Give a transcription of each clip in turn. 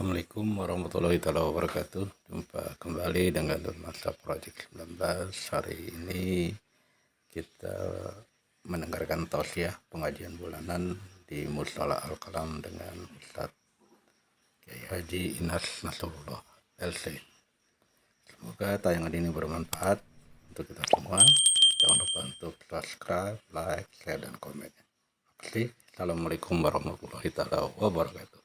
Assalamualaikum warahmatullahi wabarakatuh. Jumpa kembali dengan Masa Project 19. Hari ini kita mendengarkan tausiah pengajian bulanan di Mushola Al-Kalam dengan Ustadz Kiai Haji Inas Nasrullah LC. Semoga tayangan ini bermanfaat untuk kita semua. Jangan lupa untuk subscribe, like, share, dan komen. Terima kasih. Assalamualaikum warahmatullahi wabarakatuh.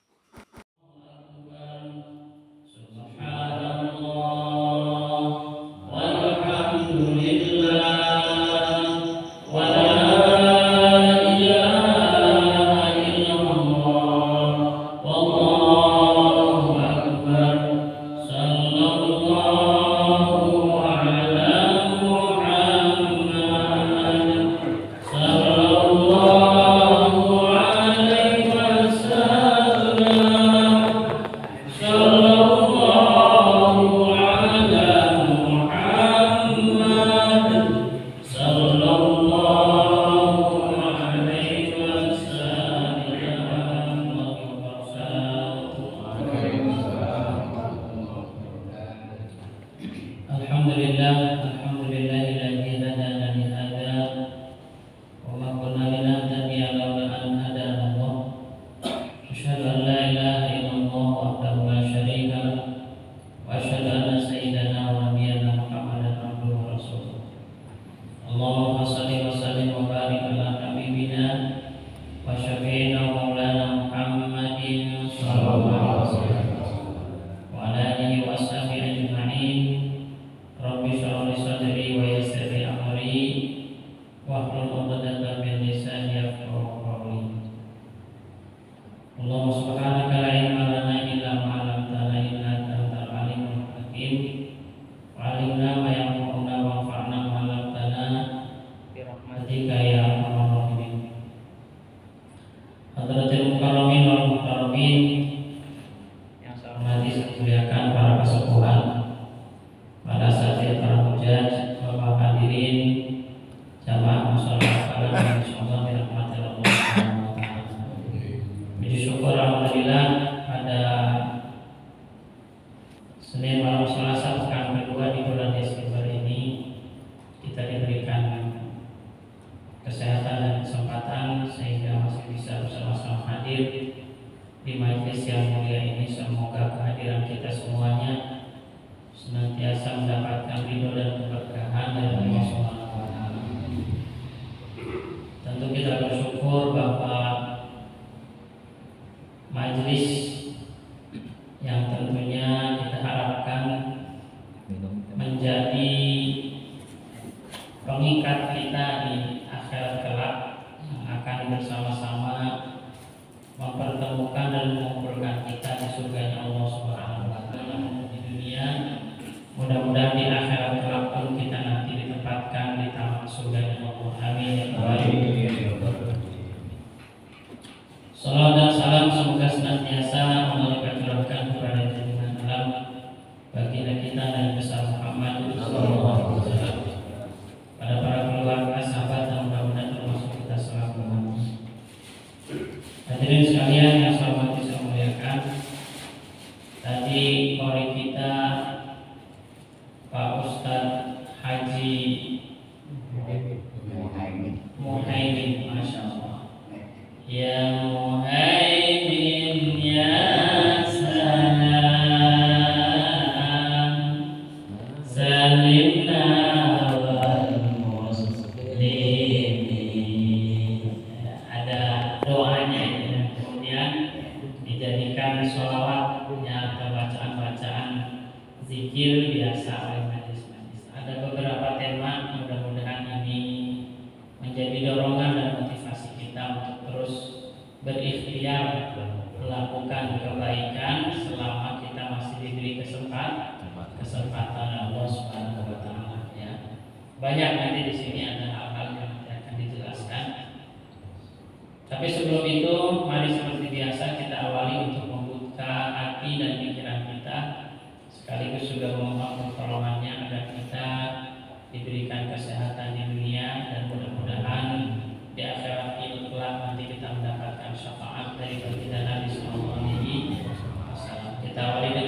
Diberikan kesehatan di dunia dan mudah-mudahan di akhirat kelak nanti kita mendapatkan syafaat dari baginda Nabi Sallallahu Alaihi Wasallam. Kita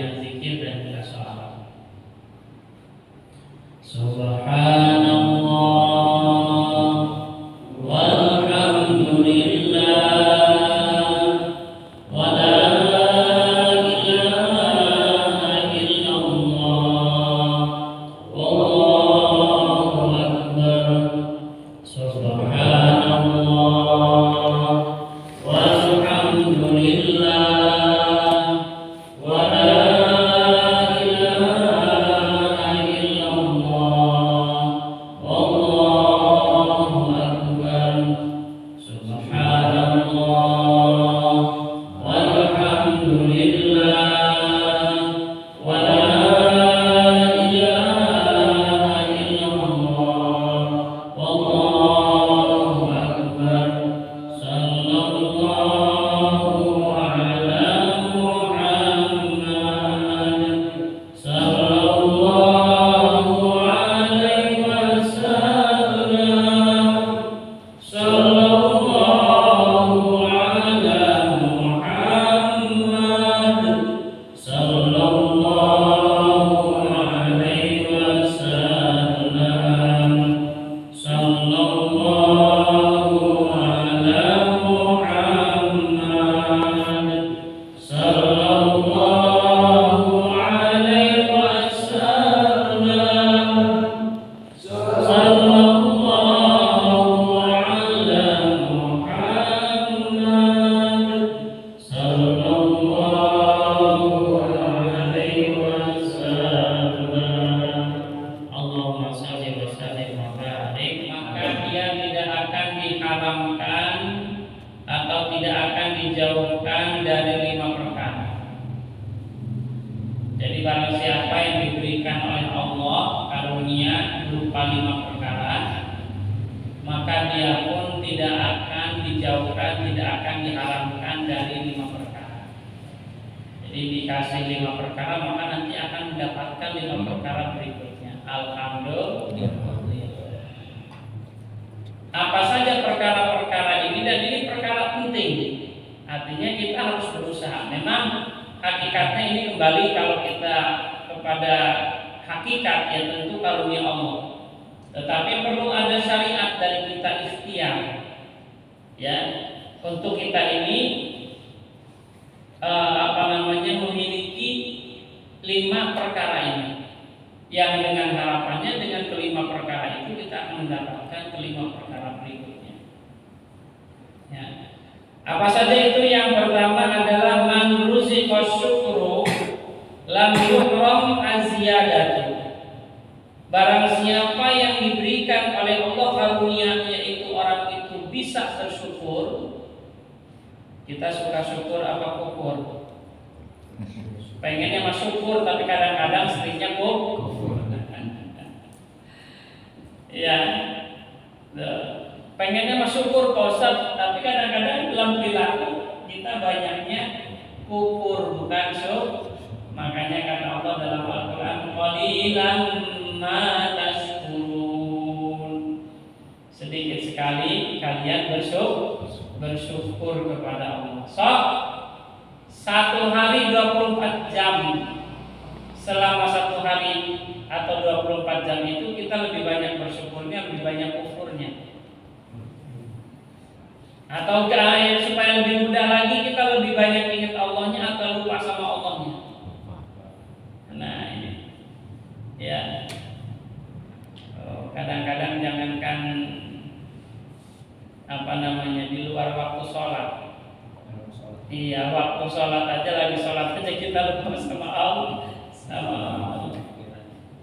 dengan zikir dan juga sholawat. Subhanallah walhamdulillah wa la ilaha illallah wallahu akbar. Subhanallah walhamdulillah wa la ilaha illallah wallahu akbar. Subhanallah walhamdulillah wa la ilaha illallah wallahu akbar. Sallallahu ala Muhammad sallallahu alaihi wasallam. Sallallahu ala Muhammad sallallahu alaihi wasallam. Sallallahu ala Muhammad sallallahu alaihi wasallam. Sallallahu ala Muhammad sallallahu alaihi wasallam. Allahumma shalli wa sallim wa barik. Maka dia tidak akan diharamkan atau tidak akan dijauhkan dari 5 perkara. Jadi barang siapa yang diberikan oleh Allah karunia berupa 5 perkara, maka dia pun tidak akan dijauhkan, tidak akan diharamkan dari 5 perkara. Jadi dikasih 5 perkara, maka nanti akan mendapatkan 5 perkara berikutnya. Alhamdulillah. Apa saja perkara-perkara ini, dan ini perkara penting. Artinya kita harus berusaha. Memang hakikatnya ini kembali kalau kita kepada hakikat, ya tentu karunia Allah. Tetapi perlu ada syariat dari kita ikhtiar, ya, untuk kita ini memiliki 5 perkara ini, yang dengan harapannya dengan kelima perkara itu kita akan mendapatkan kelima perkara berikutnya. Ya. Apa saja itu? Yang pertama adalah man ruziqa syukru lam yuhram aziyadatu. Barang siapa yang diberikan oleh Allah karunia, yaitu orang itu bisa bersyukur. Kita suka syukur apa kufur? Pengennya mah syukur, tapi kadang-kadang seringnya kufur. Ya, pengennya mah syukur Pak Ustaz, tapi kadang-kadang dalam perilaku kita banyaknya kufur, bukan syukur. Makanya kata Allah dalam Al-Quran, qalilan ma tashkurun. Sedikit sekali kalian bersyukur kepada Allah. Satu hari 24 jam. Selama satu hari atau 24 jam itu kita lebih banyak bersyukurnya, lebih banyak kufurnya. Atau supaya lebih mudah lagi, kita lebih banyak ingat Allahnya atau lupa sama Allahnya. Nah ini, ya, kadang-kadang jangankan di luar waktu sholat. Iya, waktu sholat aja, lagi sholat aja kita lupa sama Allah.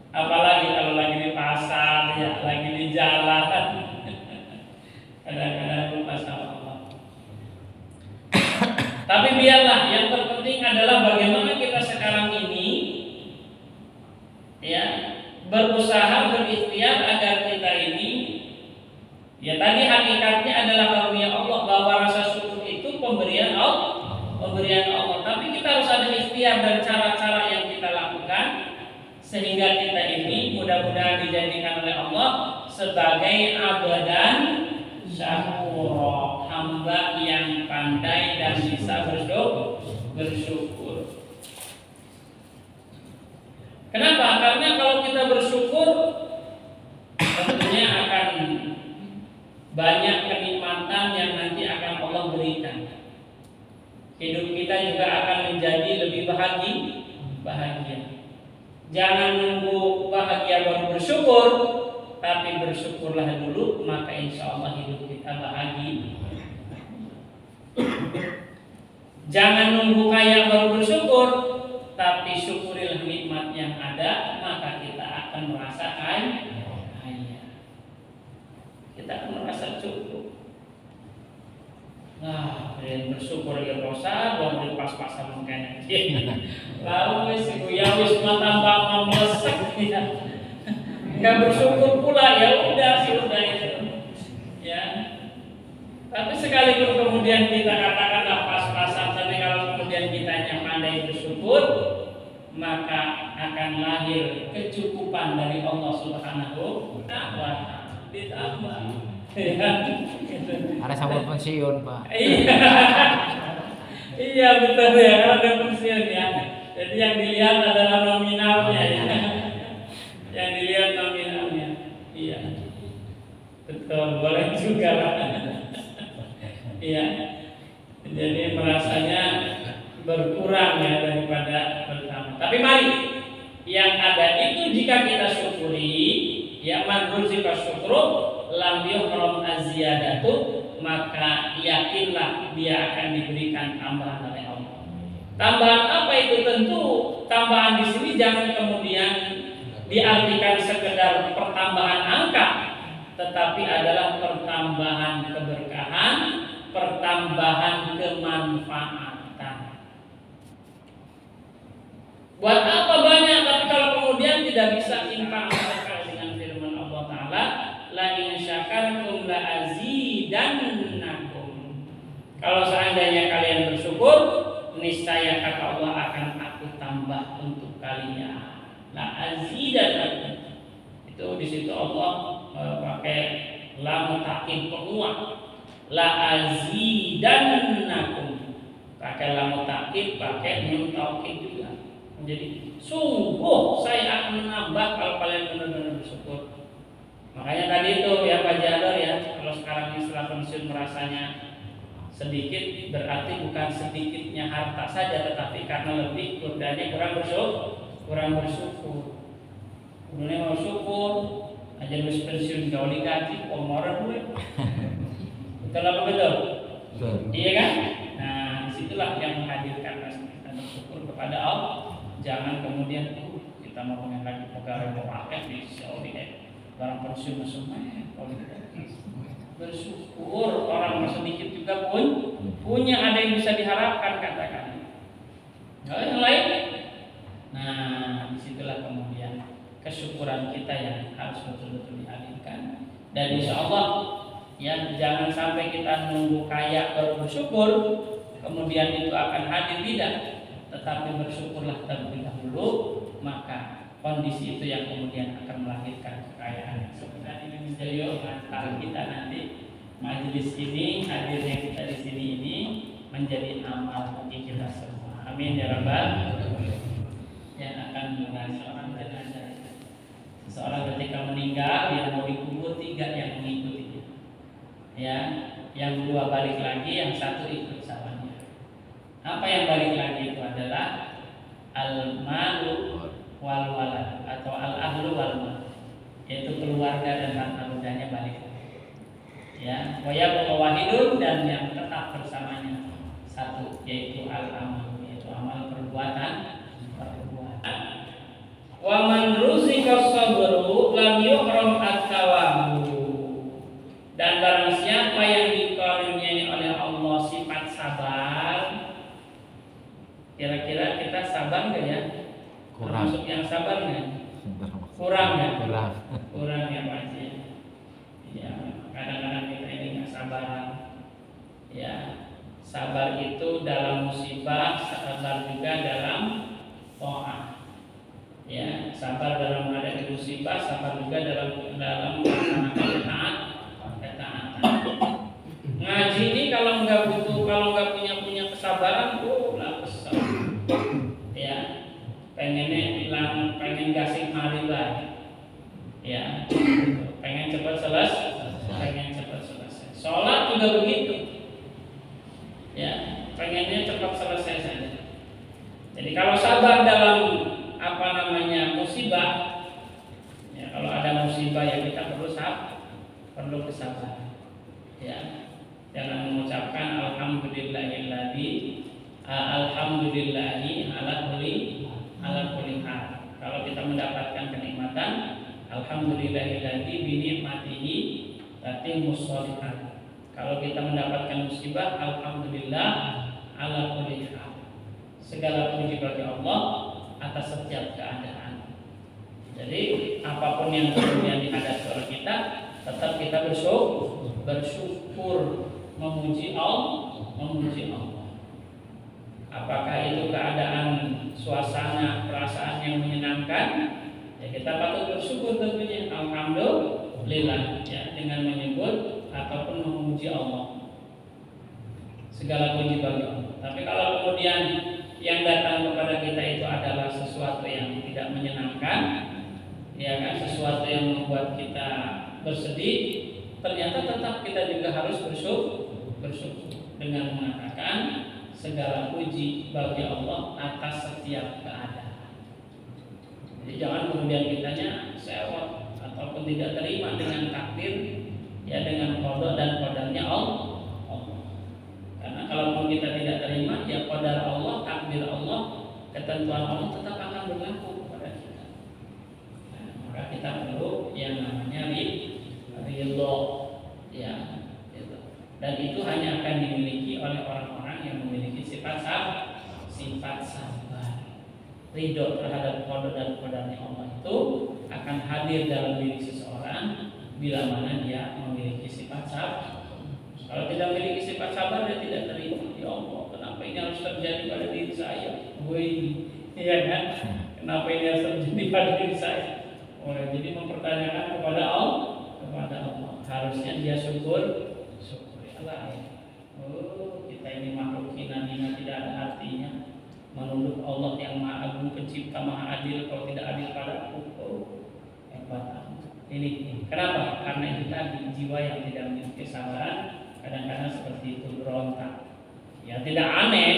Apalagi kalau lagi di pasar, ya, lagi di jalan, kadang-kadang lupa sama Allah. Tapi biarlah, yang terpenting adalah bagaimana kita sekarang ini, ya, berusaha berikhtiar agar kita ini, ya, tadi hakikatnya adalah karunia Allah, bahwa rasa syukur itu pemberian Allah. Tapi kita harus ada ikhtiar dan cara-cara yang kita lakukan sehingga kita ini mudah-mudahan dijadikan oleh Allah sebagai abadan syakura, hamba yang pandai dan bisa bersyukur. banyak kenikmatan yang nanti akan Allah berikan. Hidup kita juga akan menjadi lebih bahagia. Jangan nunggu bahagia baru bersyukur, tapi bersyukurlah dulu, maka insya Allah hidup kita bahagia. Jangan nunggu kaya baru bersyukur, tapi syukurilah nikmat yang ada, maka kita akan merasa kaya. Kita akan merasa cukup. Nah, kalian bersyukur ya dosa, buat pas-pasan mungkin. Lalu wis tambah melesek ya. Enggak bersyukur pula, ya udah itu. Ya. Tapi sekalipun kemudian kita katakanlah pas-pasan, tapi kalau kemudian kita pandai bersyukur, maka akan lahir kecukupan dari Allah Subhanahu wa ta'ala. Ditambah. Ada sabun pensiun, Pak. Iya betul ya, ada pensiun ya. Jadi yang dilihat adalah nominalnya ya. Yang dilihat nominalnya. Iya. Betul, boleh juga lah. Iya. Jadi merasanya berkurang ya daripada pertama. Tapi mari yang ada itu jika kita syukuri, ya man ruzika syukru lam yuhram aziyadatu, maka yakinlah dia akan diberikan tambahan oleh Allah. Tambahan apa itu? Tentu tambahan di sini jangan kemudian diartikan sekedar pertambahan angka, tetapi adalah pertambahan keberkahan, pertambahan kemanfaatan. Buat apa banyak, tapi kalau kemudian tidak bisa imbang dengan firman Allah Ta'ala, la in syakartum la azidannakum. Kalau seandainya kalian bersyukur, niscaya kata Allah akan aku tambah untuk kalian. La azidannakum. Itu di situ Allah pakai lam ta'kid penguat. La azidannakum. Pakai lam ta'kid, pakai nun taukid juga. Jadi sungguh saya akan menambah kalau kalian benar-benar bersyukur. Makanya tadi itu ya Pak Jador ya, kalau sekarang istilah pensiun merasanya sedikit, berarti bukan sedikitnya harta saja, tetapi karena lebih kudanya kurang bersyukur. Kemudian mau syukur aja harus pensiun jauh digaji, komoran gue. Betul apa betul? Iya kan? Nah disitulah yang menghadirkan kita bersyukur kepada Allah. Jangan kemudian kita mau pengen lagi pegawai mau pakai di Saudi barang pensiun semua. Bersyukur orang sedikit juga pun punya ada yang bisa diharapkan katakan. Yang lain. Nah disitulah kemudian kesyukuran kita yang harus betul-betul dihadirkan. Dan insya Allah ya jangan sampai kita nunggu kaya baru bersyukur, kemudian itu akan hadir, tidak. Tetapi bersyukurlah terlebih dahulu, maka kondisi itu yang kemudian akan melahirkan kekayaan. Sebenarnya ini menjadi antara kita nanti majelis ini, hadirnya kita di sini ini menjadi amal bagi kita semua. Amin ya rabbal. Yang akan mengenai seorang jenazah. Seseorang ketika meninggal yang mau dikubur 3 yang mengikutinya. Ya, yang 2 balik lagi, yang 1 ikut sawannya. Apa yang balik lagi itu adalah al-malu wal walad atau al-ahlu wal mal, yaitu keluarga dan harta bendanya balik lagi. Ya, wa yabqa wahidun, dan yang tetap bersamanya 1, yaitu al-amal, yaitu amal perbuatan. Wa man ruzika sabru lam yuhram at-tawabu. Dan barang siapa yang dikaruniai oleh Allah sifat sabar, kira-kira kita sabar nggak ya? Kurang. Termasuk yang sabar nggak? Kurang ya? Kurang ya pasti. Ya, kadang-kadang kita ini nggak sabaran. Ya, sabar itu dalam musibah, sabar juga dalam to'ah. Ya, sabar dalam menghadapi musibah, sabar juga dalam melaksanakan ketaatan. Ngaji ini kalau nggak punya kesabaran, lah kesal. Ya, pengen gasing marilah. Ya, pengen cepat selesai. juga begitu. Ya, pengennya cepat selesai saja. Jadi kalau sabar dalam musibah, ya kalau ada musibah ya kita perlu kesabaran. Ya, jangan mengucapkan alhamdulillahi ala kulli hal. Kalau kita mendapatkan kenikmatan, alhamdulillahilladzi bi ni'matihi tatimmus shalihat. Kalau kita mendapatkan musibah, alhamdulillah ala kulli hal. Segala puji bagi Allah atas setiap keadaan. Jadi apapun yang kemudian dihadapi oleh kita, tetap kita bersyukur, memuji Allah. Apakah itu keadaan suasana perasaan yang menyenangkan, ya kita patut bersyukur tentunya, alhamdulillah, ya dengan menyebut ataupun memuji Allah. Segala puji bagi Allah. Tapi kalau kemudian yang datang kepada kita itu adalah sesuatu yang tidak menyenangkan, ya kan, sesuatu yang membuat kita bersedih, ternyata tetap kita juga harus bersyukur dengan mengatakan segala puji bagi Allah atas setiap keadaan. Jadi jangan kemudian kitanya sewot ataupun tidak terima dengan takdir, ya dengan qada dan qadarnya Allah. Karena kalaupun kita tidak terima, ya qadar Allah, takdir Allah, ketentuan Allah tetap akan berlaku kepada kita. Nah, maka kita perlu yang namanya ridho, ya, gitu. Dan itu hanya akan dimiliki oleh orang-orang yang memiliki sifat sabar. Ridho terhadap qada dan qadarnya Allah itu akan hadir dalam diri seseorang bila mana dia memiliki sifat sabar. Kalau tidak memiliki sifat sabar, dia tidak terima. Ya Allah, kenapa ini harus terjadi pada diri saya? Iya kan? Kenapa ini harus terjadi pada diri saya? Jadi mempertanyakan kepada Allah. Harusnya dia syukur. Allah. Kita ini makhluk hina tidak ada artinya. Menuduh Allah yang Maha Agung, Pencipta, Maha Adil, kalau tidak adil padaku. Hebat. Ini kenapa? Karena itu tadi jiwa yang tidak memiliki kesabaran kadang-kadang seperti itu berontak. Ya tidak aneh,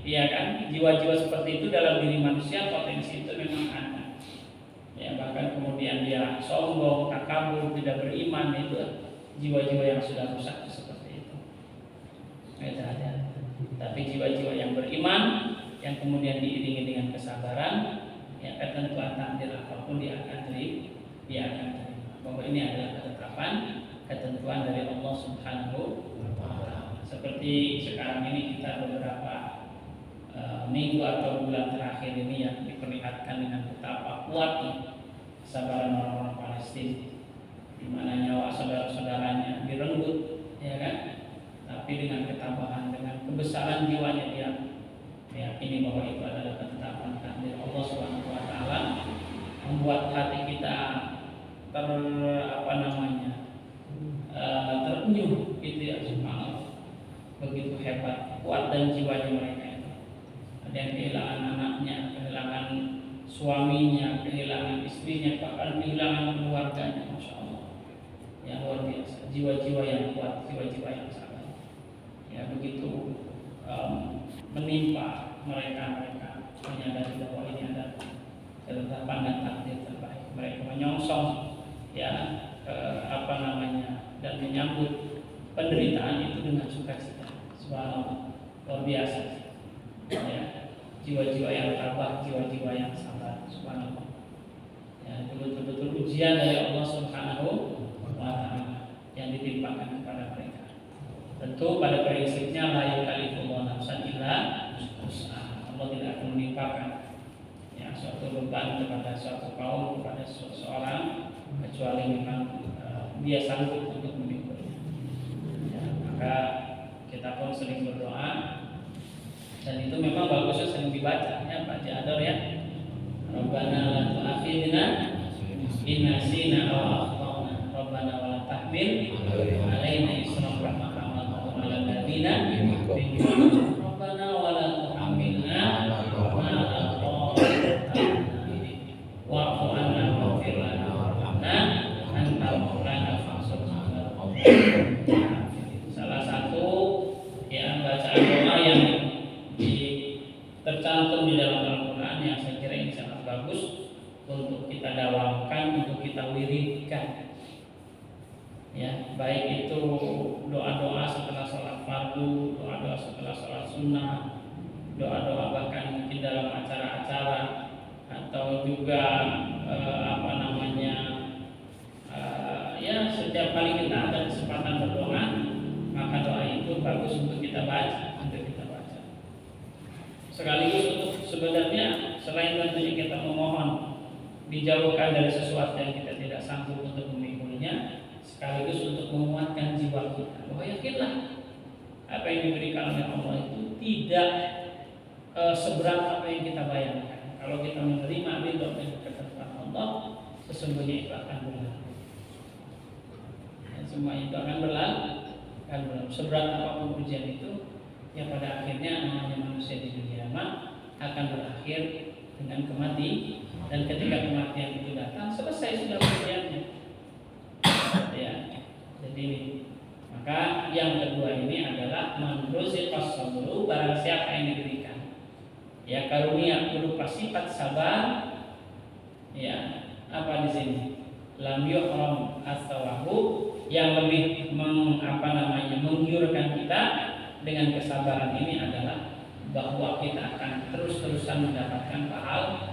ya kan? Jiwa-jiwa seperti itu dalam diri manusia potensi itu memang ada. Ya bahkan kemudian dia sombong, takabur, tidak beriman, itu jiwa-jiwa yang sudah rusak seperti itu. Tidak ada. Tapi jiwa-jiwa yang beriman, yang kemudian diiringi dengan kesabaran, ya ketentuan takdir apapun dia akan terima. Bahwa ini adalah ketetapan, ketentuan dari Allah Subhanahu wa Ta'ala. Seperti sekarang ini kita beberapa minggu atau bulan terakhir ini yang diperlihatkan dengan betapa kuatnya kesabaran orang-orang Palestina, di mana nyawa saudara-saudaranya direnggut, ya kan? Tapi dengan ketabahan, dengan kebesaran jiwanya dia meyakini bahwa itu adalah ketetapan takdir Allah Subhanahu wa Ta'ala, membuat hati kita terenyuh gitu ya, subhanallah. Begitu hebat, kuat dan jiwanya mereka itu. Ada yang kehilangan anaknya, kehilangan suaminya, kehilangan istrinya, bahkan kehilangan keluarganya, masya Allah. Yang luar biasa, jiwa-jiwa yang kuat, jiwa-jiwa yang sabar. Ya begitu menimpa mereka menyadari bahwa ini adalah ketetapan dan takdir terbaik. Mereka menyongsong dan menyambut penderitaan itu dengan sukacita. Subhanallah, luar biasa. Ya, jiwa-jiwa yang tabah, jiwa-jiwa yang sabar. Subhanallah. Ya, betul-betul ujian dari Allah Subhanahu wa Ta'ala yang ditimpakan kepada mereka. Tentu pada prinsipnya la yukallifullahu nafsan illa wus'aha. Allah tidak akan menimpakan suatu beban kepada suatu kaum, kepada seseorang, kecuali memang dia sanggup untuk memikulnya. Maka kita pun sering berdoa, dan itu memang bagusnya sering dibaca, ya Pak Jador ya. Rabbana la tu'akhidna in nasina aw akhtana, Rabbana wa la tahmil alaina isran kama hamaltahu 'alal ladzina min qablina, Rabbana wa la tuhammilna ma la taqata wa'fu 'anna waghfir lana warhamna anta maulana fansurna 'alal qawmil kafirin. bagus untuk kita dalamkan, untuk kita wiridkan. Ya, baik itu doa-doa setelah sholat fardu, doa-doa setelah sholat sunnah, doa-doa bahkan mungkin dalam acara-acara, atau juga ya setiap kali kita ada kesempatan berdoa, maka doa itu bagus untuk kita baca, sekaligus untuk sebenarnya selain tentunya kita memohon dijauhkan dari sesuatu yang kita tidak sanggup untuk memikulnya, sekaligus untuk menguatkan jiwa kita bahwa yakinlah apa yang diberikan oleh Allah itu tidak seberat apa yang kita bayangkan. Kalau kita menerima ridho dan ketentuan Allah, sesungguhnya itu akan berlalu. Dan semua itu akan berlalu. Seberat apapun ujian itu, ya pada akhirnya namanya manusia di dunia akan berakhir dengan kematian. Dan ketika kematian itu datang, selesai sudah ujiannya. Ya, jadi maka yang kedua ini adalah man ruziqas sabru, barang siapa yang diberikan ya karunia berupa sifat sabar, ya apa di sini lam yuhram as-sawabu, yang lebih menggiurkan kita dengan kesabaran ini adalah bahwa kita akan terus-terusan mendapatkan pahala.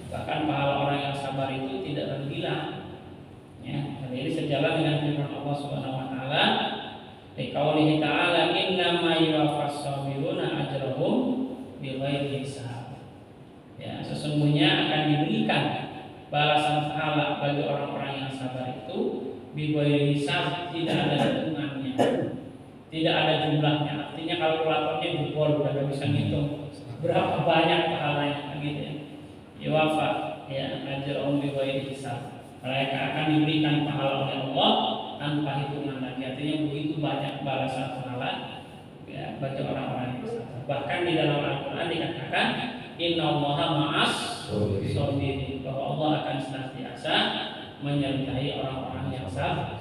Bahkan pahala orang yang sabar itu tidak terbilang. Ya, ini sejalan dengan firman Allah Subhanahu wa taala, liqaulihi ta'ala innama yuwaffas sabiruna ajrahum bighairi hisab. Ya, sesungguhnya akan diberikan balasan pahala bagi orang-orang yang sabar itu bighairi hisab, tidak ada hitungannya, tidak ada jumlahnya. Artinya kalkulatornya jebol, udah gak bisa ngitung berapa banyak pahalanya gitu ya. Yuwaffa ya ajrahum bighairi hisab. Mereka akan diberikan pahala oleh Allah tanpa hitungan lagi. Artinya begitu banyak balasan pahala ya, bagi orang-orang yang sabar. Bahkan di dalam Al-Quran dikatakan innallaha ma'as sabirin, bahwa Allah akan senantiasa menyertai orang-orang yang sabar.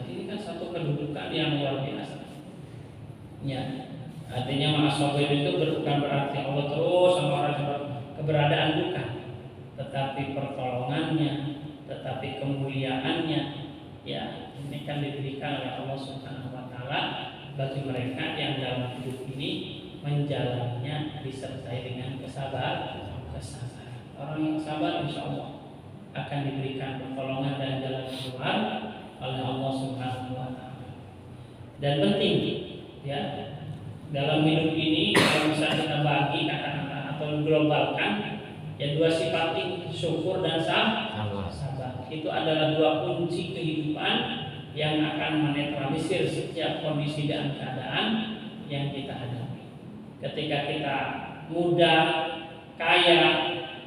Ini kan satu kedudukan yang luar biasa. Ya, artinya ma'as sabirin itu bukan berarti Allah terus sama orang sabar keberadaan, bukan, tetapi pertolongannya, tetapi kemuliaannya, ya ini kan diberikan oleh Allah Subhanahu wa taala bagi mereka yang dalam hidup ini menjalannya disertai dengan kesabaran. Orang yang sabar insya Allah akan diberikan pertolongan dan jalan keluar oleh Allah Subhanahu wa taala. Dan penting ya dalam hidup ini kalau bisa kita bagi kata-kata atau globalkan ya dua sifat ini, syukur dan sabar. Itu adalah dua kunci kehidupan yang akan menetralisir setiap kondisi dan keadaan yang kita hadapi. Ketika kita muda, kaya,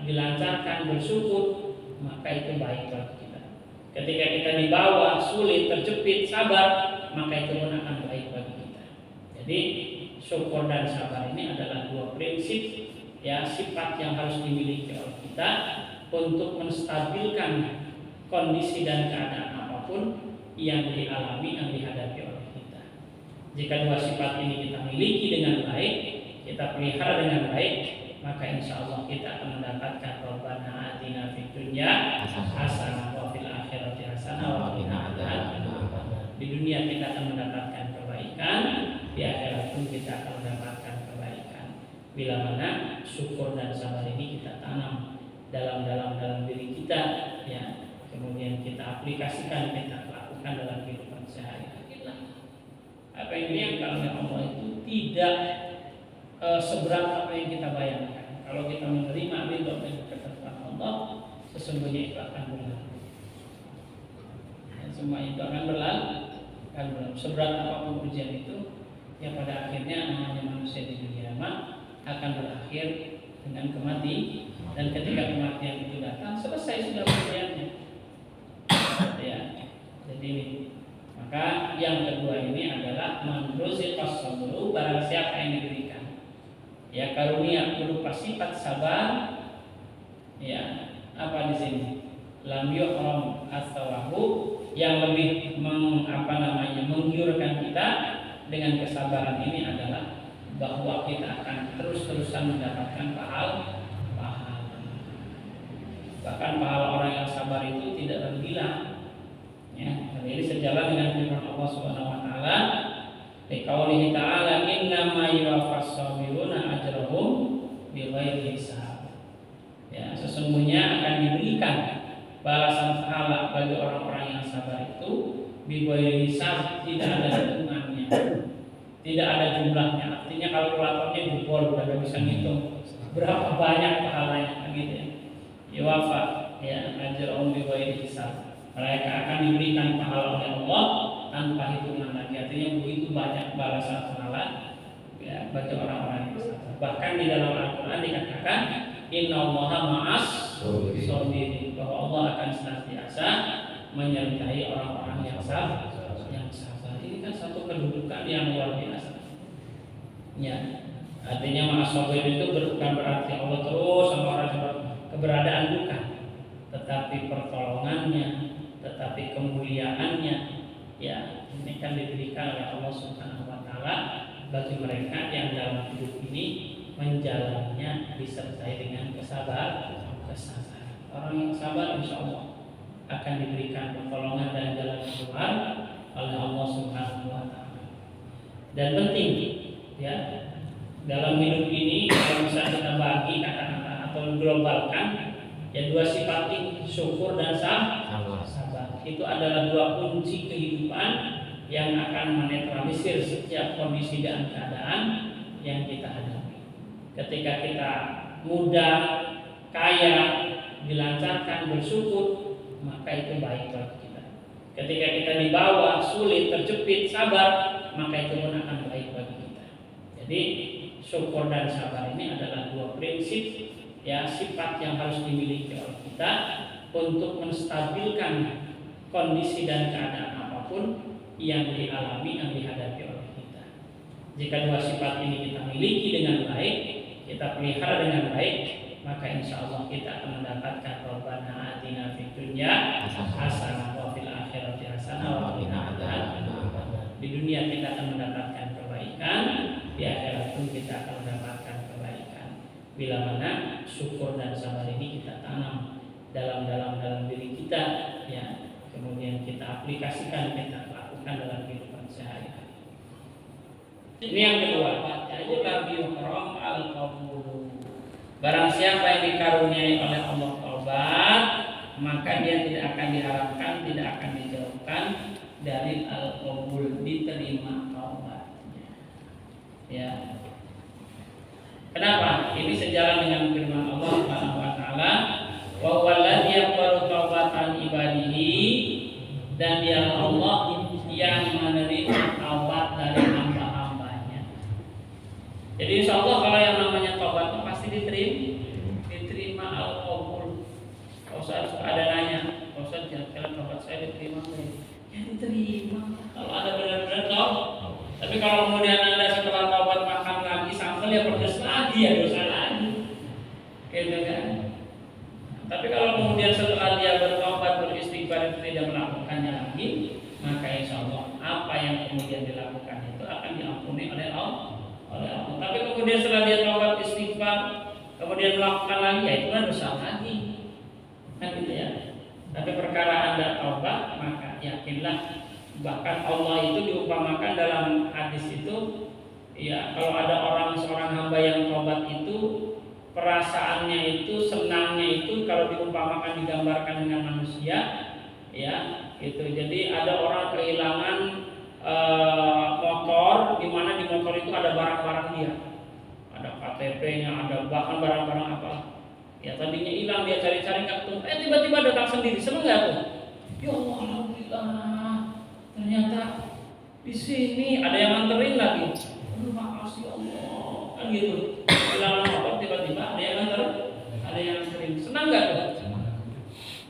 dilancarkan, bersyukur, maka itu baik bagi kita. Ketika kita di bawah, sulit, terjepit, sabar, maka itu pun akan baik bagi kita. Jadi syukur dan sabar ini adalah dua prinsip ya sifat yang harus dimiliki oleh kita untuk menstabilkan kondisi dan keadaan apapun yang dialami, yang dihadapi oleh kita. Jika dua sifat ini kita miliki dengan baik, kita pelihara dengan baik, maka insya Allah kita akan mendapatkan Rabbana atina fid dunya hasanah wa fil akhirati hasanah wa qina adzabannar. Di dunia kita akan mendapatkan kebaikan, di akhirat pun kita akan mendapatkan kebaikan. Bila mana syukur dan sabar ini kita tanam dalam diri kita, ya. Kemudian kita aplikasikan, kita lakukan dalam kehidupan sehari-hari. Apa yang diinginkan oleh Allah itu tidak seberat apa yang kita bayangkan. Kalau kita menerima ridho dan ketentuan Allah, sesungguhnya itu akan berlalu. Dan semua itu akan berlalu. Seberat apapun ujian itu, ya pada akhirnya namanya manusia di dunia akan berakhir dengan kematian. Dan ketika kematian itu datang, selesai sudah ujiannya. Ya, jadi maka yang kedua ini adalah man ruziqas sabru, barang siapa yang diberikan ya karunia berupa sifat sabar, ya apa di sini lam yuhram as-sawabu, yang lebih menggiurkan kita dengan kesabaran ini adalah bahwa kita akan terus-terusan mendapatkan pahala. bahkan pahala orang yang sabar itu tidak terbilang. Ya, jadi sejalan dengan firman Allah Subhanahu wa taala, liqaulihi ta'ala innama yuwaffas sabiruna ajrahum bighairi hisab. Ya, sesungguhnya akan diberikan balasan pahala bagi orang-orang yang sabar itu bighairi hisab, tidak ada hitungannya, tidak ada jumlahnya. Artinya kalkulatornya jebol, udah bisa ngitung berapa banyak pahalanya gitu ya. Yuwaffa ya ajrahum bighairi hisab. Mereka akan diberikan pahala oleh Allah tanpa hitungan lagi. Artinya begitu banyak balasan pahala ya bagi orang-orang yang sabar. Bahkan di dalam Al-Quran dikatakan innallaha ma'as sabirin, bahwa Allah akan senantiasa menyertai orang-orang yang sabar. Ini kan satu kedudukan yang luar biasa. Ya, artinya ma'as sabirin itu bukan berarti Allah terus sama orang sabar keberadaan, bukan, tetapi pertolongannya, tetapi kemuliaannya ya ini kan diberikan oleh Allah Subhanahu wa taala bagi mereka yang dalam hidup ini menjalannya disertai dengan kesabaran. Orang yang sabar insya Allah akan diberikan pertolongan dan jalan keluar oleh Allah Subhanahu wa taala. Dan penting ya dalam hidup ini kalau bisa kita bagi kata-kata atau globalkan ya dua sifat ini, syukur dan sabar. Itu adalah dua kunci kehidupan yang akan menetralisir setiap kondisi dan keadaan yang kita hadapi. Ketika kita muda, kaya, dilancarkan, bersyukur, maka itu baik bagi kita. Ketika kita di bawah, sulit, terjepit, sabar, maka itu pun akan baik bagi kita. Jadi syukur dan sabar ini adalah dua prinsip ya sifat yang harus dimiliki oleh kita untuk menstabilkan kondisi dan keadaan apapun yang dialami, yang dihadapi oleh kita. Jika dua sifat ini kita miliki dengan baik, kita pelihara dengan baik, maka insya Allah kita akan mendapatkan Rabbana atina fid dunya hasanah wa fil akhirati hasanah wa qina adzabannar. Di dunia kita akan mendapatkan kebaikan, di akhirat pun kita akan mendapatkan kebaikan. Bila mana syukur dan sabar ini kita tanam dalam diri kita ya, kemudian kita aplikasikan, kita lakukan dalam kehidupan sehari-hari. Ini yang kedua, yukaram al-qabul. Barang siapa yang dikaruniai oleh Allah taubat, maka dia tidak akan diharapkan, tidak akan dijauhkan dari al-qabul, diterima taubatnya. Ya. Kenapa? Ini sejalan dengan firman Allah Subhanahu wa taala, wa huwallazi yaqbalu taubatan ibadihi, dan dia Allah yang menerima taubat dari hamba-hambanya. Jadi insya Allah kalau yang namanya taubat itu pasti diterima al-qabul. Kalau ada nanya, Ustaz jangan taubat saya diterima nggak? Ya diterima. Kalau ada benar-benar taubat. Tapi kalau kemudian Anda setelah taubat makan lagi sambal ya pedas lagi ya dosa lagi. Gitu kan? Tapi kalau kemudian setelah dia bertobat, beristighfar, itu tidak melakukannya lagi, maka insya Allah apa yang kemudian dilakukan itu akan diampuni oleh Allah. Tapi kemudian setelah dia taubat, istighfar, kemudian melakukan lagi, ya itu kan dosa lagi, kan gitu ya. Tapi perkara Anda taubat, maka yakinlah, bahkan Allah itu diumpamakan dalam hadis itu, ya kalau ada seorang hamba yang taubat itu perasaannya itu, senangnya itu kalau diumpamakan, digambarkan dengan manusia ya itu. Jadi ada orang kehilangan motor, di mana di motor itu ada barang-barang dia, ada KTP-nya, ada bahkan barang-barang apa ya, tadinya hilang, dia cari-cari nggak ketemu, tiba-tiba datang sendiri. Seneng nggak tuh? Ya Allah, alhamdulillah, ternyata di sini ada yang nganterin lagi. Aduh, makasih Allah, kan gitu. Hilang motor, tiba-tiba ada yang nganterin. Senang nggak tuh?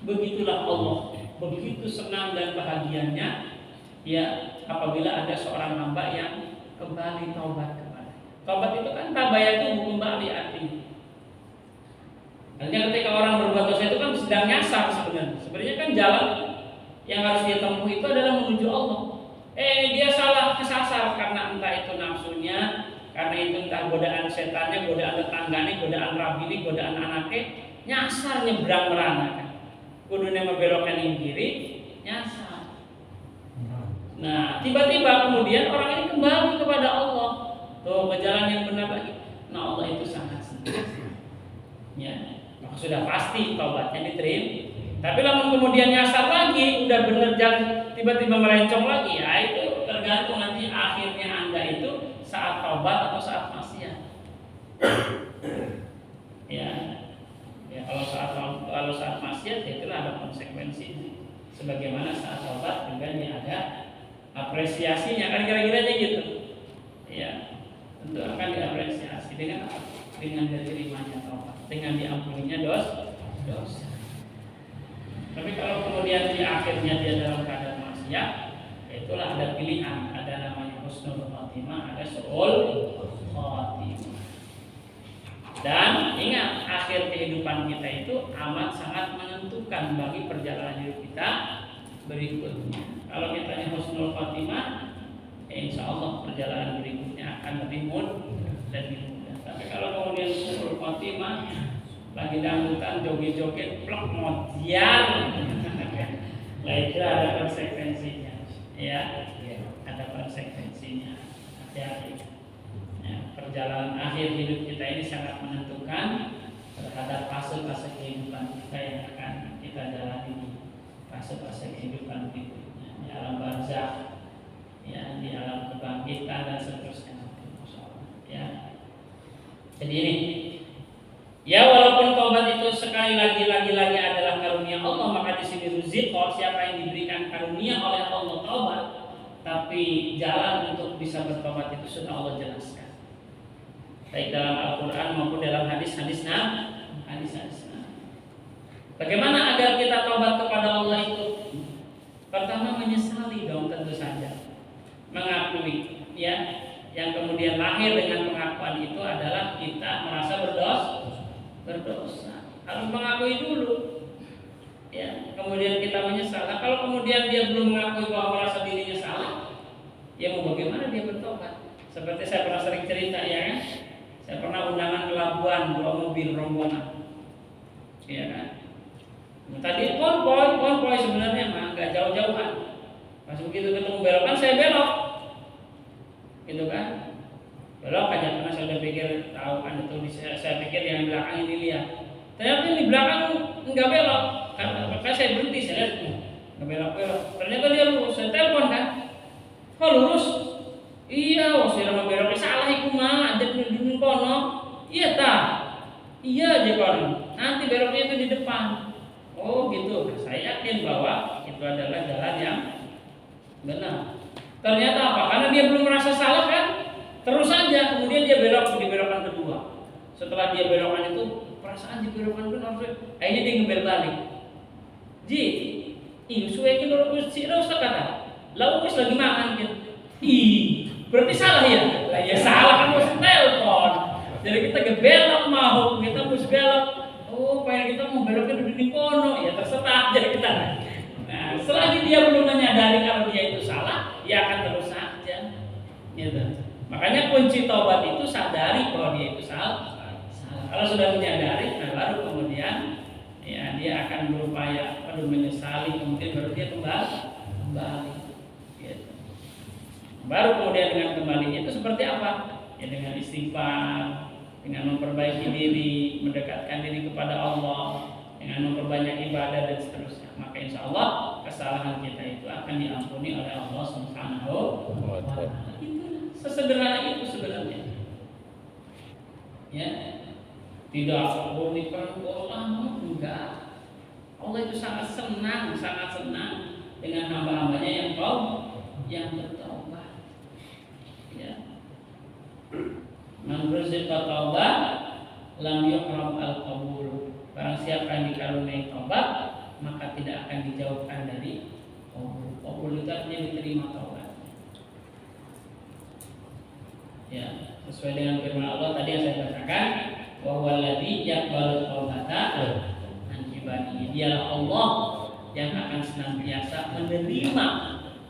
Begitulah Allah, begitu senang dan bahagianya ya apabila ada seorang hamba yang kembali taubat kepada. Taubat itu kan tabayatu kembali artinya. Artinya ketika orang berbuat dosa itu kan sedang nyasar sebenarnya. Sebenarnya kan jalan yang harus dia tempuh itu adalah menuju Allah. Dia salah kesasar karena entah itu nafsunya, karena itu entah godaan setannya, godaan tetangganya, godaan rabini, godaan anaknya, nyasar nyebrang merana kan. kudune membelokkan yang kiri, nyasar. Nah, tiba-tiba kemudian orang ini kembali kepada Allah. Tuh, ke jalan yang benar lagi. Nah, Allah itu sangat senang. Ya, maka sudah pasti taubatnya diterima. Tapi lamun kemudian nyasar lagi, udah bener jangan tiba-tiba melencong lagi, ya itu tergantung nanti akhirnya Anda itu saat taubat atau saat maksiat. Ya, ya kalau saat maksiat ya itulah ada konsekuensinya. Sebagaimana saat taubat juga ini ada apresiasinya, kan kira-kiranya gitu. Ya, tentu akan diapresiasi dengan diterimanya taubat, dengan diampuninya dosa. Tapi kalau kemudian di akhirnya dia dalam keadaan maksiat, itulah ada pilihan, ada namanya husnul khotimah, ada su'ul khotimah. Dan ingat, akhir kehidupan kita itu amat sangat menentukan bagi perjalanan hidup kita berikutnya. Kalau kita husnul khotimah, insya Allah perjalanan berikutnya akan lebih mudah. Tapi kalau kemudian su'ul khotimah, lagi dangdutan joget-joget plok modian, lah itu ada konsekuensinya, ya, ada konsekuensinya. Hati-hati. Ya, perjalanan akhir hidup kita ini sangat menentukan terhadap fase-fase kehidupan kita yang akan kita jalani di fase-fase kehidupan berikutnya, di alam barzakh, ya, di alam kebangkitan dan seterusnya. Ya, jadi ini. Ya, walaupun taubat itu sekali lagi adalah karunia Allah, maka di sini rizqo, siapa yang diberikan karunia oleh Allah taubat, tapi jalan untuk bisa bertobat itu sudah Allah jelaskan. Baik dalam Al-Qur'an maupun dalam hadis-hadis Nabi. Bagaimana agar kita taubat kepada Allah itu? Pertama menyesali dong, tentu saja. Mengakui, ya. Yang kemudian lahir dengan pengakuan itu adalah kita merasa berdosa. Harus mengakui dulu, ya, kemudian kita menyesal. Nah, kalau kemudian dia belum mengakui bahwa merasa dirinya salah, ya mau bagaimana dia bertobat? Seperti saya pernah sering cerita, ya kan, saya pernah undangan ke Labuan 2 mobil rombongan, ya kan. Nah, tadi konvoy sebenarnya mah nggak jauh-jauhan. Pas begitu ketemu belokan saya belok, gitu kan. Belok aja karena saya udah pikir tahu kan itu saya pikir yang di belakang ini lihat. Ternyata yang di belakang enggak belok. Karena saya berhenti, saya lihat enggak belok. Ternyata dia lurus. Saya telepon kan. Kok lurus? Iya, saya mau belok salah iku mah, ada di kono. Iya tah. Iya aja kono. Nanti beloknya itu di depan. Oh gitu. Saya yakin bahwa itu adalah jalan yang benar. Ternyata apa? Karena dia belum merasa salah kan? Terus saja, kemudian dia belok di belokan kedua. Setelah dia belokan itu, perasaan di belokan kedua, akhirnya dia ngebel balik. Ji, suwe kita terus si Rosa kata, lalu lagi makan gitu. Berarti salah ya? Lah ya salah kan mesti telepon. Jadi kita gebelok mau, kita mesti belok. Oh, kayak kita mau beloknya di kono, ya terserah jadi kita. Nah, selagi dia belum menyadari kalau dia itu salah, dia akan terus saja. Gitu. Makanya kunci taubat itu sadari bahwa dia itu salah. Kalau sudah menyadari, nah baru kemudian ya dia akan berupaya menyesali, kemudian baru dia kembali. Gitu. Baru kemudian dengan kembalinya itu seperti apa? Ya dengan istighfar, dengan memperbaiki diri, mendekatkan diri kepada Allah, dengan memperbanyak ibadah dan seterusnya. Maka insya Allah kesalahan kita itu akan diampuni oleh Allah Subhanahu wa Ta'ala. Sesederhana itu sebenarnya, ya, tidak nikah lama, enggak. Allah itu sangat senang dengan hamba-hambanya yang bertaubat. Ya, man rizqa taubat lam yuhram al-qabul. Barang siapa yang dikaruniai taubat, maka tidak akan dijauhkan dari qabul. Qabul itu artinya diterima taubat. Ya, sesuai dengan firman Allah tadi yang saya bacakan, wa huwallazi yaqbalu taubata an ibadihi. Dialah Allah yang akan senantiasa menerima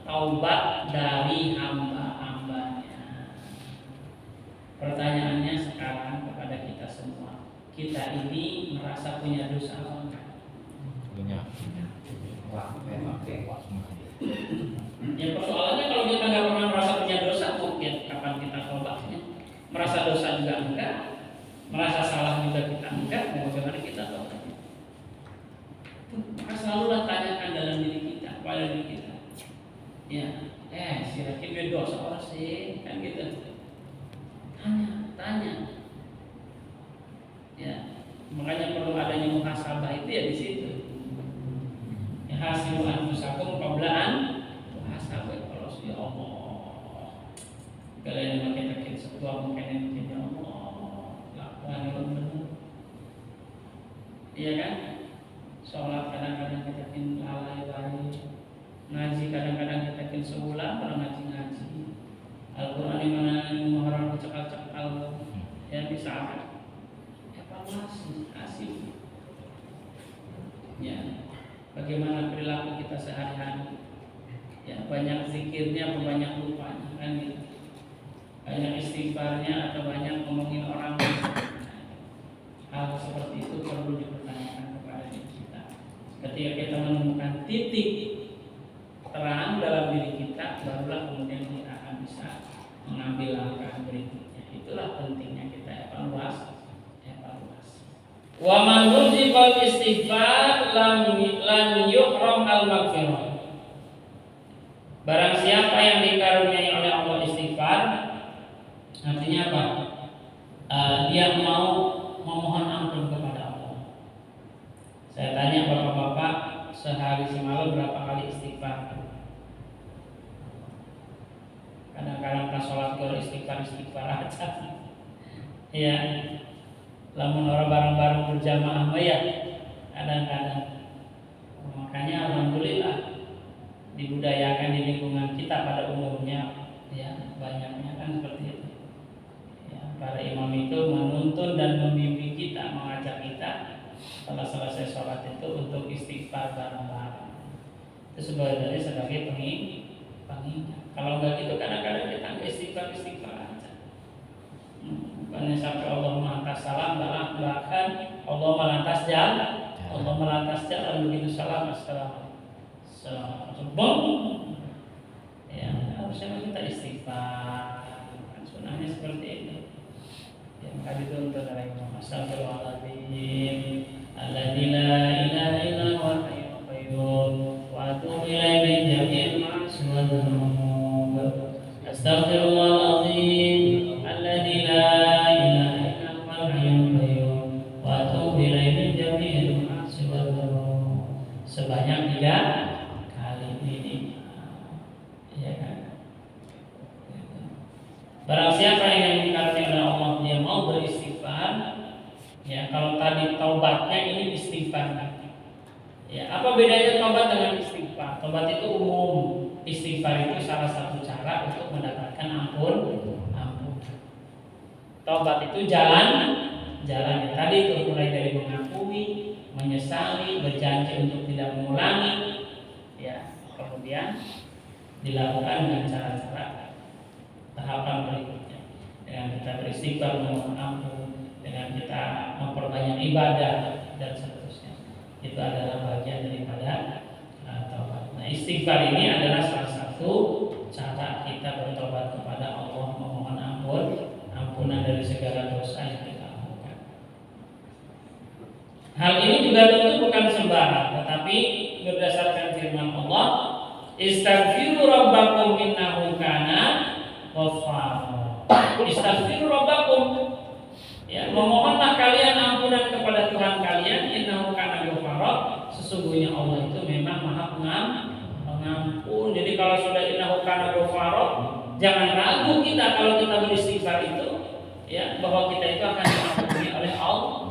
taubat dari hamba-hambanya. Pertanyaannya sekarang kepada kita semua, kita ini merasa punya dosa apa enggak? punya. Ya persoalannya kalau kita nggak pernah merasa punya dosa, mungkin kapan kita tobatnya? Merasa dosa juga enggak, merasa salah juga kita enggak, mau bagaimana kita tobat? Maka selalulah tanyakan dalam diri kita, pada diri kita. Ya, si Hakim berdosa orang sih, kan gitu. Tanya. Ya, makanya perlu adanya muhasabah itu ya di situ. Ya hasilu anfusakum qabla an muhasabah. Kalau ya Allah, kalian makin yakin setua mungkin ya Allah, lakukan yang benar. Iya kan? Sholat kadang-kadang kita yakin lalai, ngaji kadang-kadang kita yakin sebulan pernah ngaji. Al-Quran yang mana orang cekal-cekal ya bisa evaluasi kasih ya bagaimana perilaku kita sehari-hari ya banyak zikirnya atau banyak lupanya kan gitu, banyak istighfarnya atau banyak ngomongin orang. Hal seperti itu perlu dipertanyakan kepada diri kita. Ketika kita menemukan titik terang dalam diri kita, barulah kemudian kita akan bisa mengambil langkah berikutnya. Itulah pentingnya kita evaluasi. Wa man ruzibal istighfar lan yuhram al-maghfirah. Barang siapa yang dikaruniai oleh Allah istighfar, artinya apa? Dia mau memohon ampun kepada Allah. Saya tanya bapak-bapak, sehari semalam berapa kali istighfar? Kadang-kadang pas sholat gur istighfar aja. Ya, lamun orang bareng-bareng berjamaah ya kadang-kadang. Makanya alhamdulillah dibudayakan di lingkungan kita pada umumnya ya banyaknya kan seperti itu. Ya, para imam itu menuntun dan membimbing kita, mengajak kita setelah selesai sholat itu untuk istighfar bareng-bareng. Itu sebenarnya sebagai pengingat. Kalau enggak gitu kadang-kadang kita nggak istighfar aja. Bukannya sampai Allah melantas salam, bahkan Allah melantas jalan begitu salam assalamualaikum. Ya harusnya kita istighfar. Sunahnya seperti ini. Ya maka dituntut oleh Imam Astagfirullahaladzim alladzi la ilaha illa huwal hayyul qayyum wa atubu ilaihi min jami'il ma'asi wal dhunub. Astaghfirullahaladzim alladzi la ilaha illa huwal hayyul qayyum wa atubu ilaihi min jami'il ma'asi wal dhunub. Sebanyak 3 kali ini. Ya kan? Barang siapa yang dikaruniai oleh Allah dia mau beristighfar, ya kalau tadi taubatnya ini istighfar. Ya, apa bedanya taubat dengan istighfar? Taubat itu umum, istighfar itu salah satu cara untuk mendapatkan ampun. Taubat itu jalannya tadi itu mulai dari mengakui, menyesali, berjanji untuk tidak mengulangi, ya kemudian dilakukan dengan cara-cara tahapan berikutnya dengan kita beristighfar memohon ampun, dengan kita memperbanyak ibadah dan seterusnya. Itu adalah bagian daripada taubat. Nah, istighfar ini adalah salah satu cara kita bertobat kepada Allah, memohon ampunan dari segala dosa yang kita lakukan. Hal ini juga tentu bukan sembarang, tetapi berdasarkan firman Allah, istaghfiru rabbakum innahu kana ghaffara. Istaghfiru rabbakum, ya, memohonlah kalian ampunan kepada Tuhan kalian, innahu kana ghaffara, sesungguhnya Allah itu memang Maha Pengampun. Jadi kalau sudah innahu kana ghaffara, jangan ragu kita kalau kita beristighfar itu, ya, bahwa kita itu akan diampuni oleh Allah.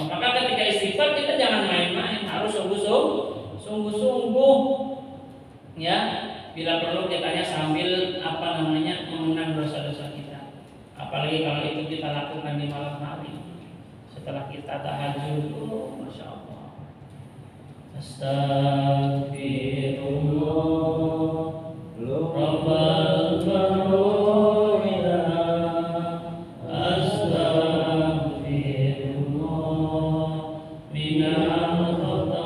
Maka ketika istighfar kita jangan main-main, harus sungguh-sungguh. Ya, bila perlu kitanya sambil mengenang dosa-dosa kita. Apalagi kalau itu kita lakukan di malam hari setelah kita tahajud. Masya Allah. Astagfirullah Rabbal Baraya. Astagfirullah minal khata.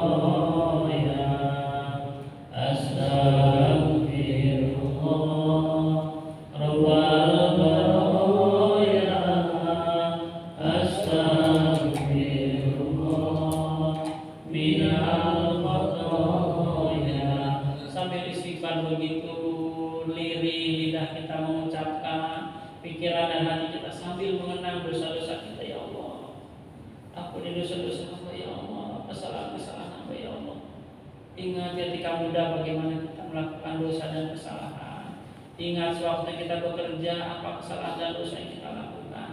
dosa-dosa hamba ya Allah, kesalahan-kesalahan hamba ya Allah. Ingat ketika muda bagaimana kita melakukan dosa dan kesalahan. Ingat sewaktu kita bekerja apa kesalahan dan dosa yang kita lakukan.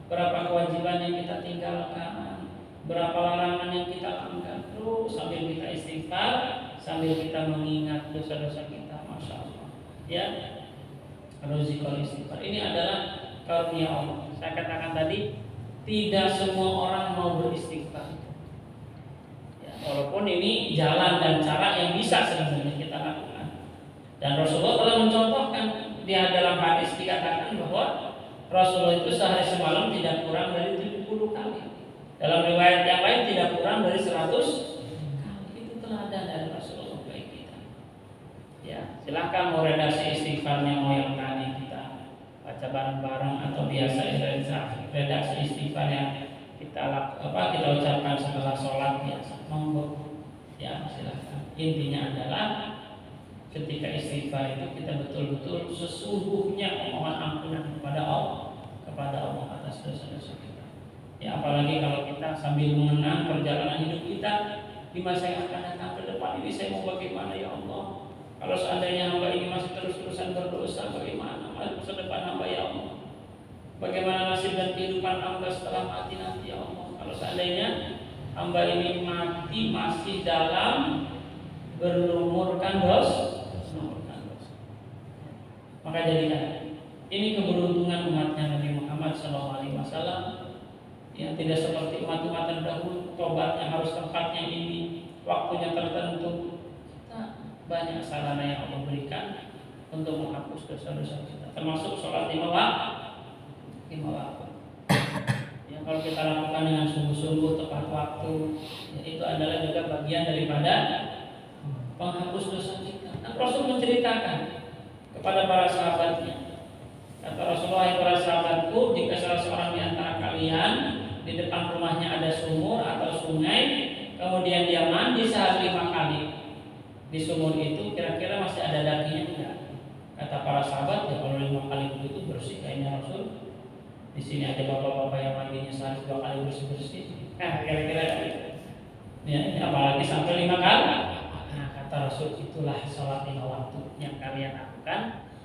Berapa kewajiban yang kita tinggalkan, berapa larangan yang kita langgar. Terus sambil kita istighfar, sambil kita mengingat dosa-dosa kita, masya Allah. Ya, rozikul istighfar. Ini adalah karunia Allah. Saya katakan tadi, tidak semua orang mau beristighfar. Ya, walaupun ini jalan dan cara yang bisa sebenarnya kita lakukan. Dan Rasulullah telah mencontohkan, dia dalam hadis dikatakan bahwa Rasulullah itu sehari semalam tidak kurang dari 70 kali. Dalam riwayat yang lain tidak kurang dari 100 kali. Itu teladan dari Rasulullah bagi kita. Ya, silakan mau redaksi istighfarnya mau yang tadi kita baca bareng-bareng atau biasa redaksi istighfar yang kita ucapkan setelah sholat biasa. Monggo. Ya, silakan. Intinya adalah ketika istighfar itu kita betul-betul sesungguhnya memohon ampunan kepada Allah atas dosa-dosa kita. Ya, apalagi kalau kita sambil mengenang perjalanan hidup kita di masa yang akan datang ke depan ini, saya mau bagaimana ya Allah? Kalau seandainya hamba ini masih terus-terusan berdosa, bagaimana masa depan hamba ya Allah? Bagaimana nasib dan kehidupan hamba setelah mati nanti ya Allah? Kalau seandainya hamba ini mati masih dalam berlumurkan dosa, maka jadikan ini keberuntungan umatnya Nabi Muhammad SAW, yang tidak seperti umat-umat terdahulu tobatnya harus tempatnya ini, waktunya tertentu. Kita banyak sarana yang Allah berikan untuk menghapus dosa-dosa kita, termasuk sholat 5 waktu. Ya, kalau kita lakukan dengan sungguh-sungguh tepat waktu, ya, itu adalah juga bagian daripada penghapus dosa kita. Nah, Rasul menceritakan kepada para sahabatnya, kata Rasulullah, para sahabatku, jika salah seorang di antara kalian di depan rumahnya ada sumur atau sungai, kemudian dia mandi sehari 5 kali di sumur itu, kira-kira masih ada dagingnya enggak? Kata para sahabat, ya kalau 5 kali begitu bersih kayaknya Rasul. Di sini ada bapak-bapak yang mandinya sehari 2 kali bersih-bersih. Kira-kira gitu. Ya, apalagi sampai 5 kali. Nah, kata Rasul, itulah sholat 5 waktu yang kalian lakukan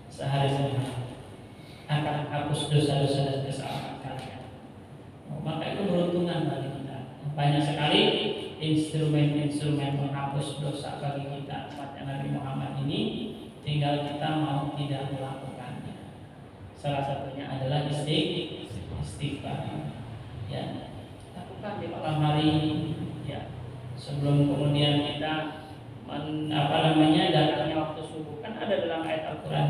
sehari semalam akan hapus dosa-dosa dan kesalahan kalian. Maka itu beruntungan bagi kita. Banyak sekali instrumen-instrumen menghapus dosa bagi kita umat Nabi Muhammad ini, tinggal kita mau tidak melakukannya. Salah satunya adalah istighfar. Ya, lakukan di malam hari, ya, sebelum kemudian kita datangnya waktu subuh. Kan ada dalam ayat Al-Quran,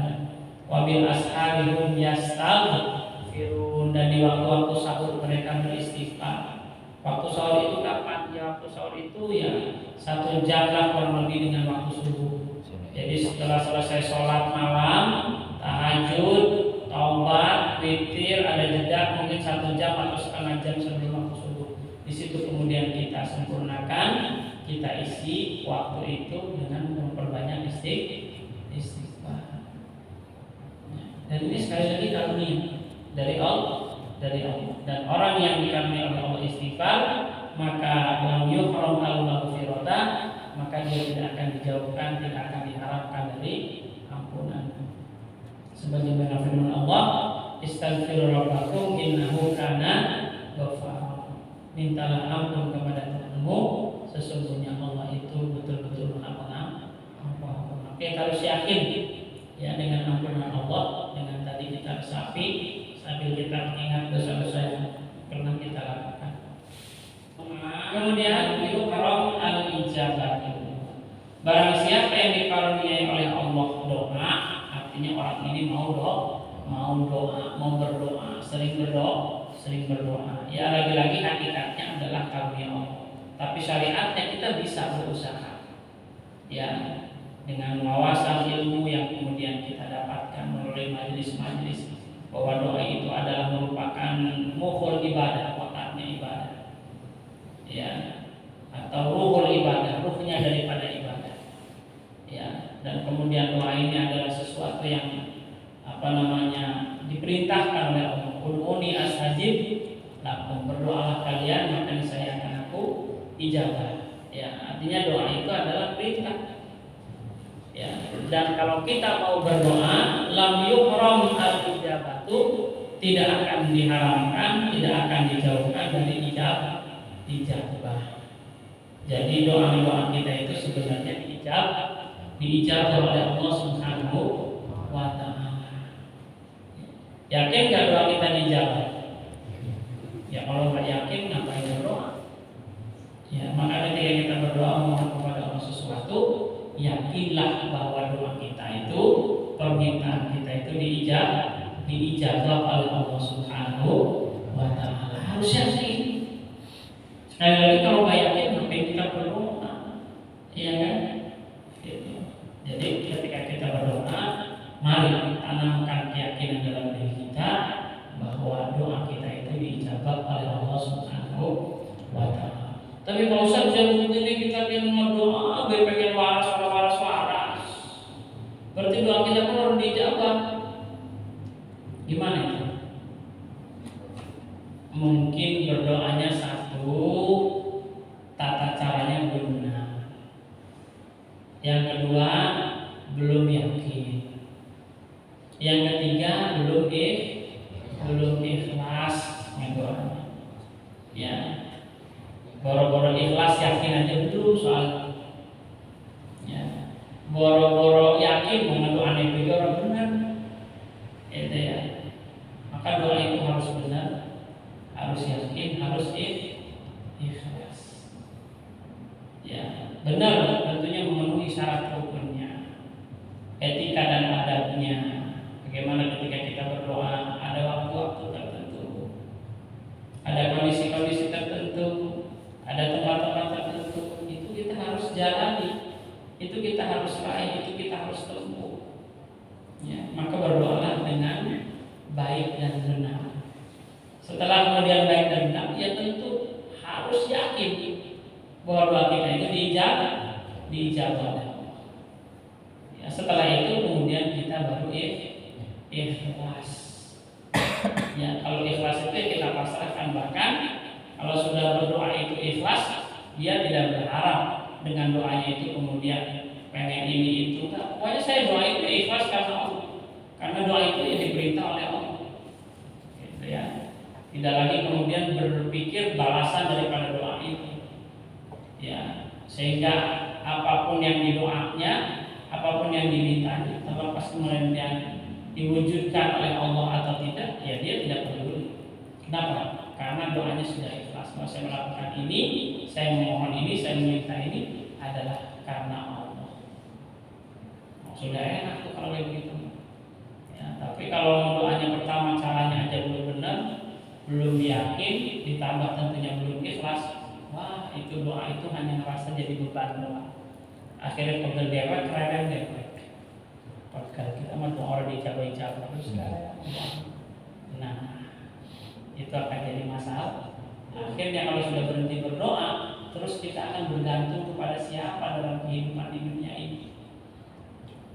wabil asharihum yastaghfirun, dan di waktu-waktu sahur mereka beristighfar. Waktu sahur itu kapan? Ya, waktu sahur itu ya 1 jam lah kurang lebih dengan waktu subuh. Jadi setelah selesai sholat malam, tahajud, taubat, witir, ada jeda mungkin 1 jam atau setengah jam sebelum waktu subuh. Di situ kemudian kita sempurnakan, kita isi waktu itu dengan memperbanyak istighfar. Dan ini sekali lagi karunia dari Allah. Dan orang yang dikaruniai oleh Allah istighfar, maka lam yuhram al-maghfirata, maka dia tidak akan dijauhkan, tidak akan diharapkan dari ampunan. Sebagaimana firman Allah, istaghfiru rabbakum innahu kana ghaffara. Mintalah ampun kepada Tuhanmu, sesungguhnya Allah itu betul-betul Maha Pengampun. Oke, kalau yakin ya dengan ampunan Allah, dengan tadi kita resapi sambil kita mengingat dosa-dosa yang pernah kita lakukan. Kemudian yuqram al-ijabah. Barang siapa yang dikaruniai oleh Allah doa, artinya orang ini mau berdoa, sering berdoa. Ya, lagi-lagi hakikatnya adalah karunia Allah. Tapi syariatnya kita bisa berusaha, ya, dengan wawasan ilmu yang kemudian kita dapatkan melalui majelis-majelis, bahwa doa itu adalah merupakan mukhul ibadah, otaknya ibadah, ya, atau ruhul ibadah, ruhnya daripada ibadah, ya. Dan kemudian doa ini adalah sesuatu yang diperintahkan oleh Allah. Ud'uni astajib lakum, berdoalah kalian maka saya akan aku ijabah. Ya, artinya doa itu adalah perintah. Ya, dan kalau kita mau berdoa, lam yuhram al-ijabatu, tidak akan diharamkan, tidak akan dijauhkan dari ijabah. Jadi doa-doa kita itu sebenarnya diijabah oleh Allah Subhanahu wa taala. Yakin nggak doa kita diijabah? Ya kalau nggak yakin ngapain berdoa? Ya, maka ketika kita berdoa memohon kepada Allah sesuatu, yakinlah bahwa doa kita itu, permintaan kita itu diijabah oleh Allah Subhanahu wa taala. Harus yakin. Sekali lagi kalau nggak yakin, ngapain kita berdoa? Iya kan? Gitu. Jadi ketika kita berdoa, mari tanamkan keyakinan dalam diri kita bahwa doa kita itu diijabah oleh Allah Subhanahu wa taala. Tapi kalau Ustaz jam begini kita ingin berdoa, pengen waras. Berarti doa kita pun harus dijawab. Gimana itu? Mungkin berdoanya satu, tata caranya belum benar. Yang kedua, belum yakin. Yang ketiga, belum ikhlas berdoa. Ya. Boro-boro ikhlas yakin aja dulu soalnya. Ya. Boro-boro yakin mau doa itu orang benar. Itu ya. Maka doa itu harus benar, harus yakin, harus ikhlas. Ya, benar tentunya memenuhi syarat rukunnya. Etika dan adabnya. Bagaimana ketika kita berdoa, ada waktu-waktu tertentu. Ada kondisi-kondisi tertentu. Ada tempat-tempat tertentu, itu kita harus jalani, itu kita harus raih, itu kita harus tempuh. Ya, maka berdoalah dengan baik dan benar. Setelah kemudian baik dan benar, ya tentu harus yakin bahwa doa kita itu diijabah oleh Allah. Ya, setelah itu kemudian kita baru ikhlas. Ya, kalau ikhlas itu kita pasrahkan, bahkan kalau sudah berdoa itu ikhlas, dia tidak berharap dengan doanya itu kemudian pengen ini itu. Nah, pokoknya saya doa itu ikhlas karena Allah, karena doa itu yang diperintah oleh Allah. Gitu ya. Tidak lagi kemudian berpikir balasan daripada doa itu. Ya, sehingga apapun yang didoanya, apapun yang dimintanya, terlepas kemudian diwujudkan oleh Allah atau tidak, ya dia tidak peduli. Kenapa? Karena doanya sudah ikhlas. Kalau saya melakukan ini, saya memohon ini, saya meminta ini adalah karena Allah. Sudah enak tuh kalau begitu. Ya, tapi kalau doanya pertama caranya aja belum benar, belum yakin, ditambah tentunya belum ikhlas, wah itu doa itu hanya merasa jadi beban doa. Akhirnya pegel dewek, keren dewek. Kalau kita mah doa orang dijawab terus kan. Nah, itu akan jadi masalah. Akhirnya kalau sudah berhenti berdoa, terus kita akan bergantung kepada siapa dalam kehidupan di dunia ini.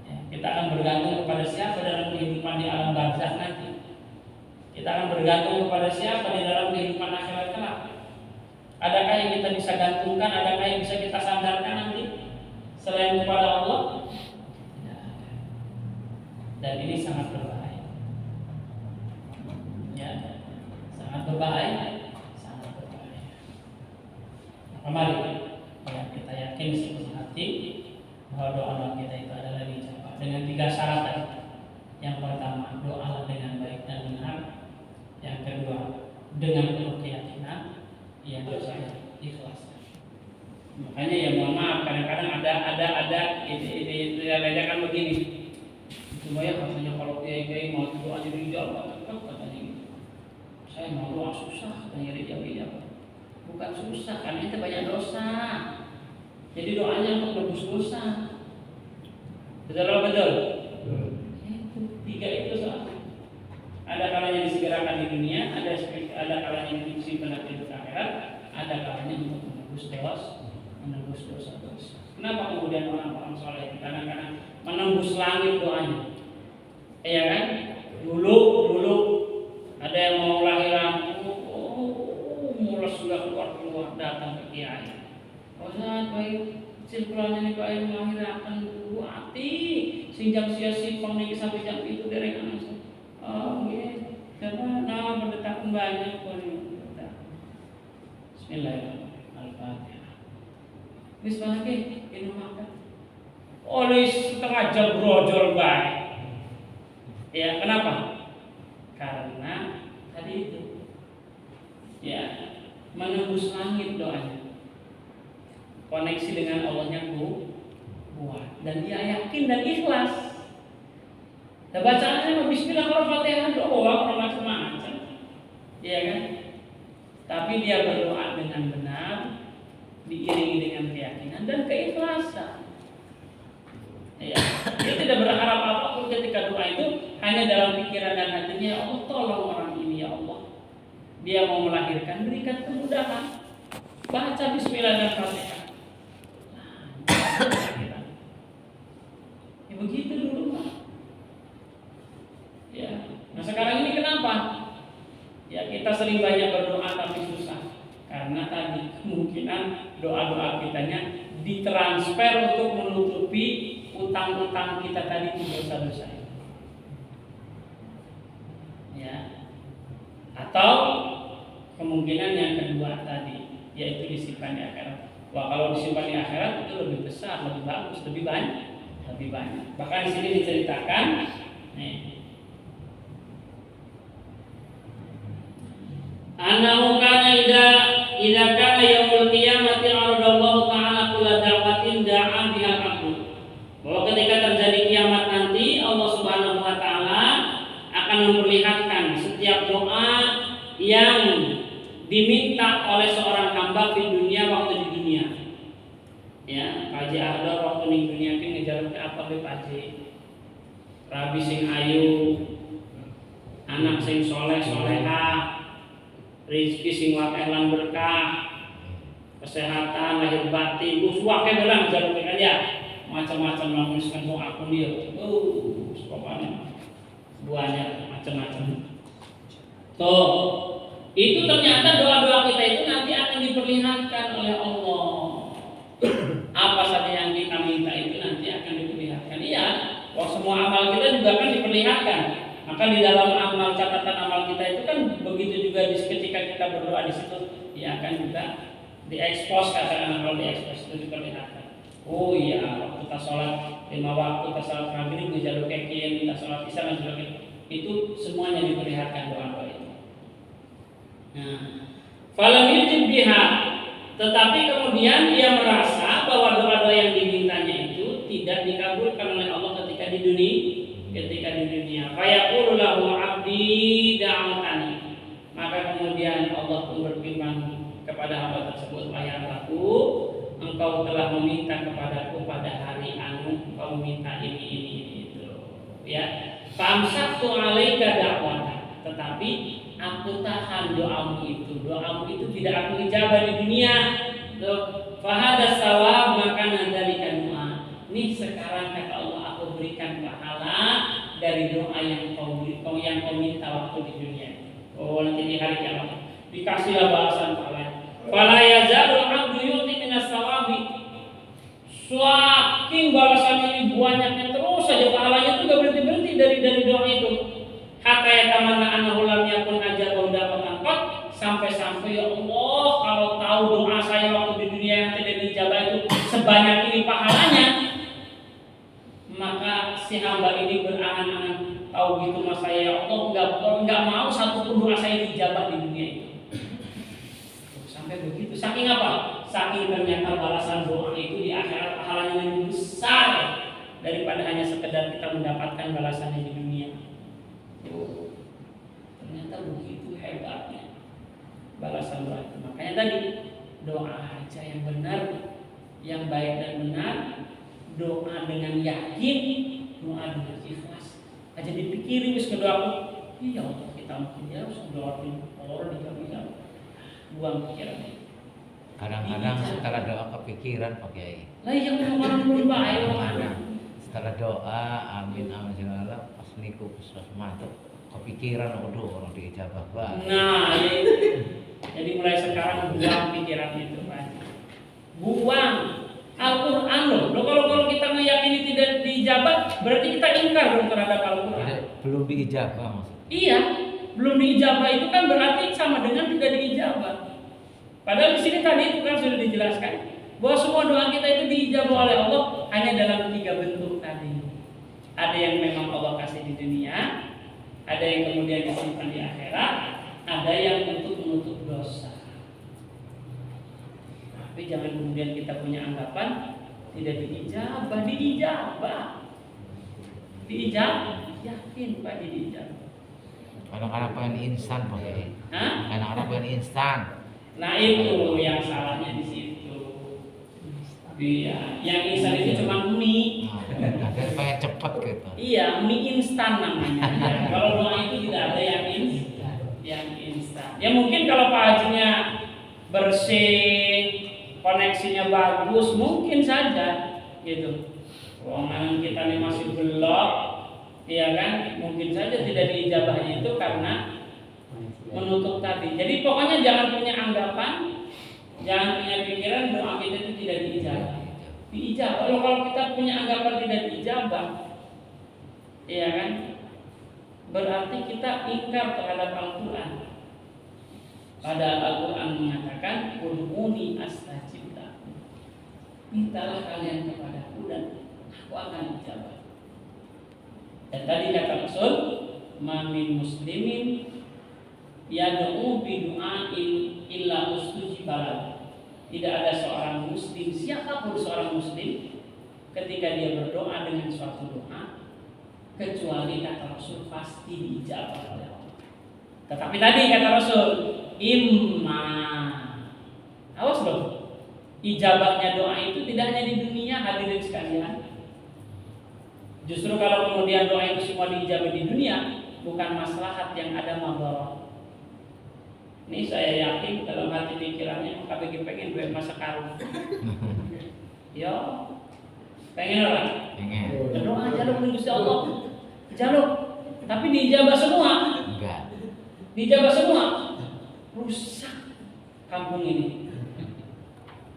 Ya, kita akan bergantung kepada siapa dalam kehidupan di alam barzakh nanti. Kita akan bergantung kepada siapa di dalam kehidupan akhirat kelak. Adakah yang kita bisa gantungkan? Adakah yang bisa kita sandarkan nanti selain kepada Allah? Ya. Dan ini sangat berbahaya. Ya. Sangat berbahaya. Mari ya, kita yakin sepenuh hati bahwa doa kita itu adalah dijawab dengan 3 syarat tadi. Yang pertama, doalah dengan baik dan benar. Yang kedua, dengan penuh keyakinan. Yang ketiga, ikhlas. Makanya ya mohon maaf, kadang-kadang ada ide kan begini. Cuma ya katanya kalau kiai mau doa jadi dijawab, katanya gitu. Saya mau doa susah, katanya dijawab. Bukan susah, karena kita banyak dosa. Jadi doanya untuk tebus dosa. Betul? Itu 3 itu soal. Ada kalanya disegerakan di dunia, ada kalanya disimpan di akhirat, ada kalanya untuk menembus dosa-dosa. Kenapa kemudian orang-orang soleh itu kadang-kadang menembus langit doanya? Iya kan? Dulu ada yang mau lahiran, mulai sudah keluar datang ke kiai. baik cirkulanya nih baik melahirkan dulu hati sehingga sia-sia nih sampai jam itu derek anak. Oh iya, karena nama berdetak banyak pun. Bismillahirrahmanirrahim. Al-Fatihah. Wis lagi ini makan. Oleh setengah jam brojol baik. Ya, kenapa? Karena tadi itu ya menembus langit doanya. Koneksi dengan Allahnya kuat dan dia yakin dan ikhlas. Dan bacaannya Bismillahirrahmanirrahim doa macam-macam. Iya kan? Tapi dia berdoa dengan benar, diiringi dengan keyakinan dan keikhlasan. Ya, dia tidak berharap apapun ketika doa itu, hanya dalam pikiran dan hatinya, ya Allah tolong orang ini ya Allah. Dia mau melahirkan, berikan kemudahan. Baca Bismillah dan Fatihah. Ya begitu dulu Pak. Ya, nah sekarang ini kenapa? Ya kita sering banyak berdoa tapi susah karena tadi kemungkinan doa-doa kitanya ditransfer untuk menutupi utang-utang kita tadi di dosa-dosa itu. Ya. Atau kemungkinan yang kedua tadi yaitu disimpan di akhirat. Wah kalau disimpan di akhirat itu lebih besar, lebih bagus, lebih banyak. Bahkan di sini diceritakan nih annahu kana idza kana yaumul qiyamati aradallahu ta'ala kulla da'watin da'a biha al-'abdu. Bahwa ketika terjadi kiamat nanti Allah Subhanahu wa taala akan memperlihatkan setiap doa yang diminta oleh seorang hamba di dunia waktu di dunia. Ya, kaji ada waktu di dunia ki ngejar apa be kaji. Rabi sing ayu, anak sing soleh soleha, rezeki sing wakeh lan berkah, kesehatan lahir batin, uswake belang jalur ya macam-macam langsung doa aku dia. Pokoknya buahnya macam-macam. Tuh, itu ternyata doa-doa kita itu nanti akan diperlihatkan oleh Allah. Apa saja yang kita minta itu nanti akan diperlihatkan. Iya, semua amal kita juga akan diperlihatkan. Maka di dalam amal catatan amal kita itu kan begitu juga ketika kita berdoa di situ, ya akan juga diekspos katakan kalau diekspos itu diperlihatkan. Oh iya, waktu kita sholat 5 waktu, kita sholat maghrib, kita jalur kekian, kita sholat isya dan sebagainya, itu semuanya diperlihatkan doa-doa itu. Nah, falam yujib biha, tetapi kemudian dia merasa bahwa doa-doa yang dimintanya itu tidak dikabulkan oleh Allah ketika di dunia. Fayaqulu lahu 'abdi da'awtani. Maka kemudian Allah pun berfirman kepada hamba tersebut, wahai hambaku, engkau telah meminta kepadaku pada hari anu, engkau meminta ini itu. Ya. Famsaktu 'alaika da'wata. Tetapi aku tahan doamu itu tidak aku ijabah di dunia. Fahadas sawab maka nadzalika doa. Nih sekarang kata Allah aku berikan pahala dari doa yang kau minta waktu di dunia. Oh nanti di hari kiamat dikasihlah balasan pahala. Fala yazalul 'abdu yu'ti minas sawabi. Saking balasan ini banyaknya terus saja pahalanya itu enggak berhenti dari doa itu. Hatta yatamanna annahu lam yakun ajabahu dapatan qat, sampai-sampai ya Allah kalau tahu doa saya waktu di dunia yang tidak dijabah itu sebanyak ini pahalanya, maka si hamba ini berangan-angan tahu gitu mas saya ya Allah enggak mau satu pun doa saya dijabah di dunia itu. Sampai begitu. Saking apa? Saking ternyata balasan doa itu di akhirat pahalanya lebih besar daripada hanya sekedar kita mendapatkan balasannya di dunia. Ternyata begitu hebatnya balasan doa itu. Makanya tadi doa aja yang benar, yang baik dan benar, doa dengan yakin, doa dengan ikhlas. Aja dipikirin wis kedoaku. Iya Allah kita mungkin ya harus doain orang juga bisa buang pikiran itu. Kadang-kadang setelah doa kepikiran pakai. Lah yang orang berbaik Kadang setelah doa amin segala pas niku puskesmas mantap kepikiran aduh orang diijabah banget. Nah, jadi mulai sekarang buang pikiran itu Pak. Buang. berarti kita ingkar dong terhadap Al-Quran. Belum diijabah maksudnya. Iya, belum diijabah itu kan berarti sama dengan tidak diijabah. Padahal di sini tadi itu kan sudah dijelaskan bahwa semua doa kita itu diijabah oleh Allah hanya dalam 3 bentuk tadi. Ada yang memang Allah kasih di dunia, ada yang kemudian disimpan di akhirat, ada yang untuk menutup dosa. Tapi jangan kemudian kita punya anggapan tidak diijabah, diijabah, yakin Pak diijabah. Kadang-kadang pengen instan Pak Kiai. Kadang-kadang pengen instan. Nah itu yang salahnya di situ. Iya, yang instan itu cuma mie. Nah, pengen cepet gitu. Iya, mie instan namanya. Ya, kalau doa itu tidak ada yang instan. Ya mungkin kalau Pak Hajinya bersih, koneksinya bagus, mungkin saja gitu. Ruangan kita ini masih belok, ya kan? Mungkin saja tidak diijabahnya itu karena menutup tadi. Jadi pokoknya jangan punya anggapan, jangan punya pikiran doa kita itu tidak diijabah. Diijabah. Kalau kita punya anggapan tidak diijabah, ya kan? Berarti kita ingkar terhadap Al-Quran. Padahal Al-Quran mengatakan, "Ud'uni astajib lakum." Mintalah kalian kepadaku dan aku akan ijabah. Dan tadi kata Rasul, "Ma min muslimin yad'u bi du'ain illa ustujiba lahu." Tidak ada seorang muslim, siapapun seorang muslim, ketika dia berdoa dengan suatu doa, kecuali kata Rasul pasti diijabah oleh Allah. Tetapi tadi kata Rasul, imma, awas loh, ijabahnya doa itu tidak hanya di dunia, hadirin sekalian. Justru kalau kemudian doa itu semua diijabah di dunia, bukan maslahat yang ada mabarak. Ini saya yakin dalam hati pikirannya KPG pengen duit masa karung. Yo, pengen orang? Pengen. Berdoa jaluk dengan Gusti Allah, jaluk. Tapi diijabah semua. Enggak. Diijabah semua. Rusak kampung ini.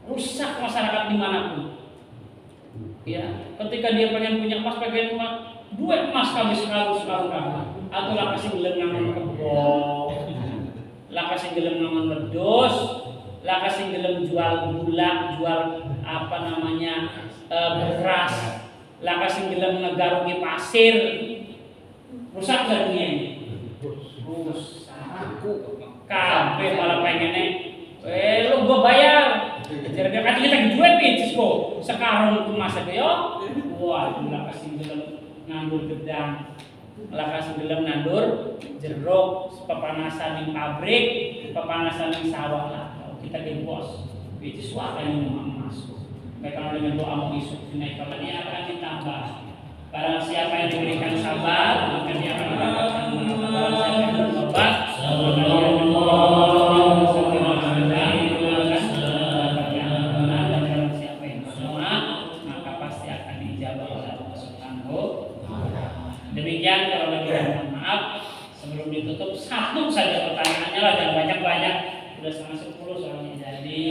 Rusak masyarakat dimanapun. Ya, ketika dia pengen punya emas, pengen duit emas kami sekarang kami. Atau lah kasih gelem nangan kebon. Lah kasih gelem nangan wedhus, lah kasih gelem jual gula, jual apa namanya beras, lah kasih gelem ngegarungi pasir. Rusak gak dunia ini? Rusak. Kabeh malah pengennya, lu gua bayar. Jadi dia kata kita duit Cisco. Sekarang itu masa dia, wah, lah kasih gelem nandur gedang. Lah kasih gelem nandur jeruk, pepanasan di pabrik, pepanasan di sawah lah. Kita ke bos, itu suaka yang mau masuk. Mereka dengan doa mau isuk dinaikkan ini akan ditambah. Barang siapa yang diberikan sabar, maka dia akan mendapatkan barang siapa yang bertobat, maka dia akan demikian. Kalau lagi mohon maaf, sebelum ditutup satu saja pertanyaannya lah, jangan banyak-banyak, sudah setengah 10 soalnya. Jadi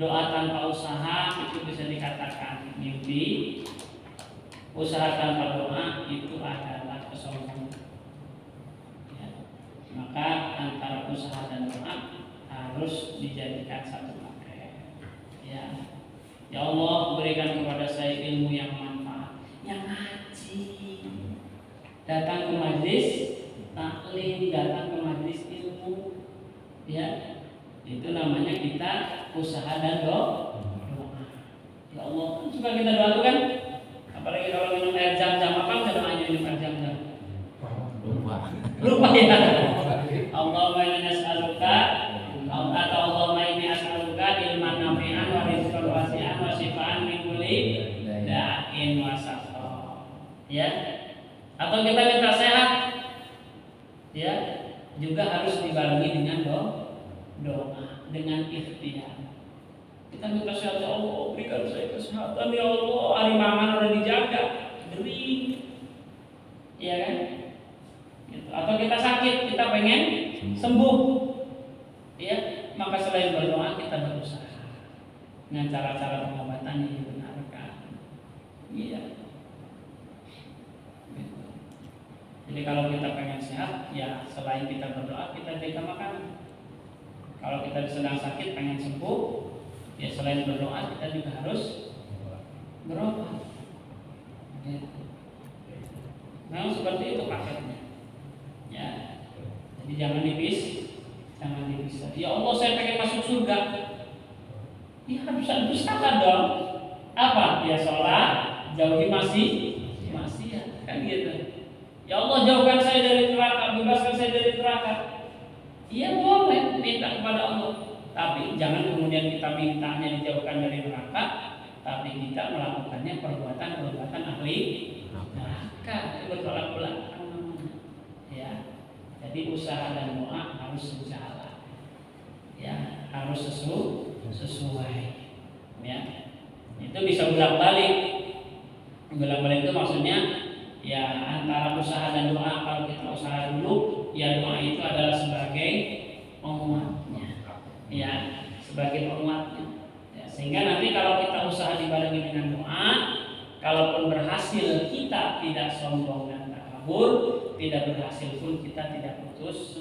doa tanpa usaha itu bisa dikatakan mimpi, usaha tanpa doa itu adalah kesombongan. Ya. Maka antara usaha dan doa harus dijadikan satu paket. Ya, ya Allah, berikan kepada saya ilmu yang manfaat, yang ngaji, datang ke majlis taklim, datang ke majlis ilmu, ya itu namanya kita usaha dan doa. Ya Allah, suka kita doa kan, apalagi kalau minum air jam-jam, apa kita doanya minum air jam-jam? Lupa ya. Allahumma inni as'aluka atau Allahumma inni as'aluka ilman nafi'an wa rizqan wasi'an wa shifaan min kulli da'in wa saqam. Ya. Atau kita minta sehat, ya juga harus dibarengi dengan doa, dengan ikhtiar. Kita minta sehat, ya Allah, berikan saya kesehatan, ya Allah, hari makan udah dijaga, gering, ya kan? Gitu. Atau kita sakit, kita pengen sembuh, ya maka selain berdoa kita berusaha dengan cara-cara pengobatan yang dibenarkan. Iya. Jadi kalau kita pengen sehat, ya selain kita berdoa, kita jaga makanan. Kalau kita sedang sakit pengen sembuh, ya selain berdoa kita juga harus berobat. Gitu. Nah seperti itu paketnya. Ya, jadi jangan dipisah. Ya Allah saya pengen masuk surga. Ya harus usaha dong. Apa? Ya sholat, jauhi maksiat, kan gitu. Ya Allah jauhkan saya dari neraka, bebaskan saya dari neraka. Iya boleh minta kepada Allah, tapi jangan kemudian kita mintanya dijauhkan dari neraka, tapi kita melakukannya perbuatan ahli neraka, bertolak belakang namanya. Ya, jadi usaha dan doa harus sejalan. Ya, harus sesuai. Ya, itu bisa bolak-balik. Bolak-balik itu maksudnya ya antara usaha dan doa. Kalau kita usaha dulu, ya doa itu adalah sebagai penguatnya, ya sebagai penguatnya. Ya, sehingga nanti kalau kita usaha dibarengi dengan doa, kalaupun berhasil kita tidak sombong dan takabur, tidak berhasil pun kita tidak putus.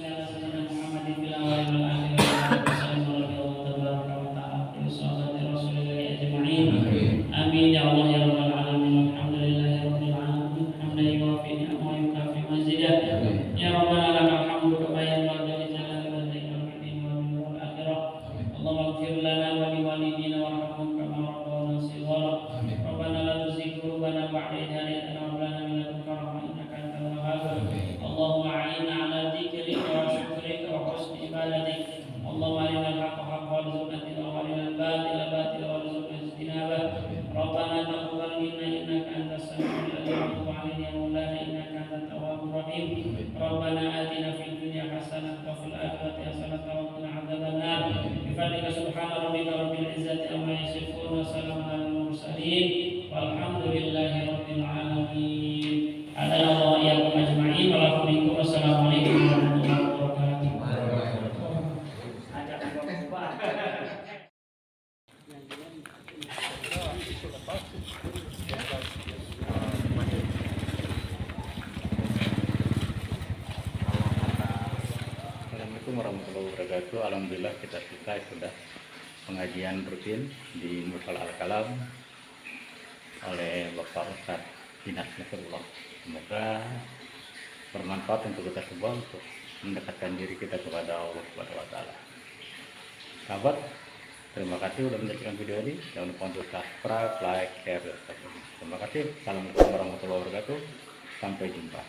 Amin ya Allah ya Rabbal alamin. Alhamdulillahirabbil alamin. Hamdan yuwafi ni'amahu wa yukafi mazidah. Ya Rabbana lakal hamdu kama yanbaghi li jalali wajhika fid dunya wal akhirah. Allahumma ighfir lana wa li walidina warhamhum kama rabbawna shighara. Rabbana la tuzigh qulubana ba'da idh hadaytana wa hab lana min ladunka rahmah innaka antal wahhab. Allahumma a'inna ala dzikrika wa syukrika wa husni ibadatik. Allahumma arinal haqqa haqqan warzuqna ittiba'ahu wa arinal batila batilan warzuqna ijtinabah. Rabbana taqabbal minna innaka antas samiul alim wa tub 'alaina ya maulana innaka antat tawwabur rahim. Rabbana atina fid dunya hasanah wa fil akhirati hasanah wa qina adzabannar. Bi fadlika subhana rabbika rabbil izzati amma yasifun wa salamun alal mursalin walhamdulillahi rabbil alamin. Adana wa iyyakum ajma'in wa lakum minkum. Wassalamualaikum warahmatullahi wabarakatuh. Assalamualaikum warahmatullahi wabarakatuh. Alhamdulillah kita sudah pengajian rutin di Musola Al-Kalam oleh Bapak Ustadz Dinas Nasrullah. Semoga bermanfaat untuk kita semua untuk mendekatkan diri kita kepada Allah Subhanahu wa taala. Sahabat, terima kasih sudah menyaksikan video ini. Jangan lupa untuk subscribe, like, share, dan subscribe. Terima kasih. Assalamualaikum warahmatullahi wabarakatuh. Sampai jumpa.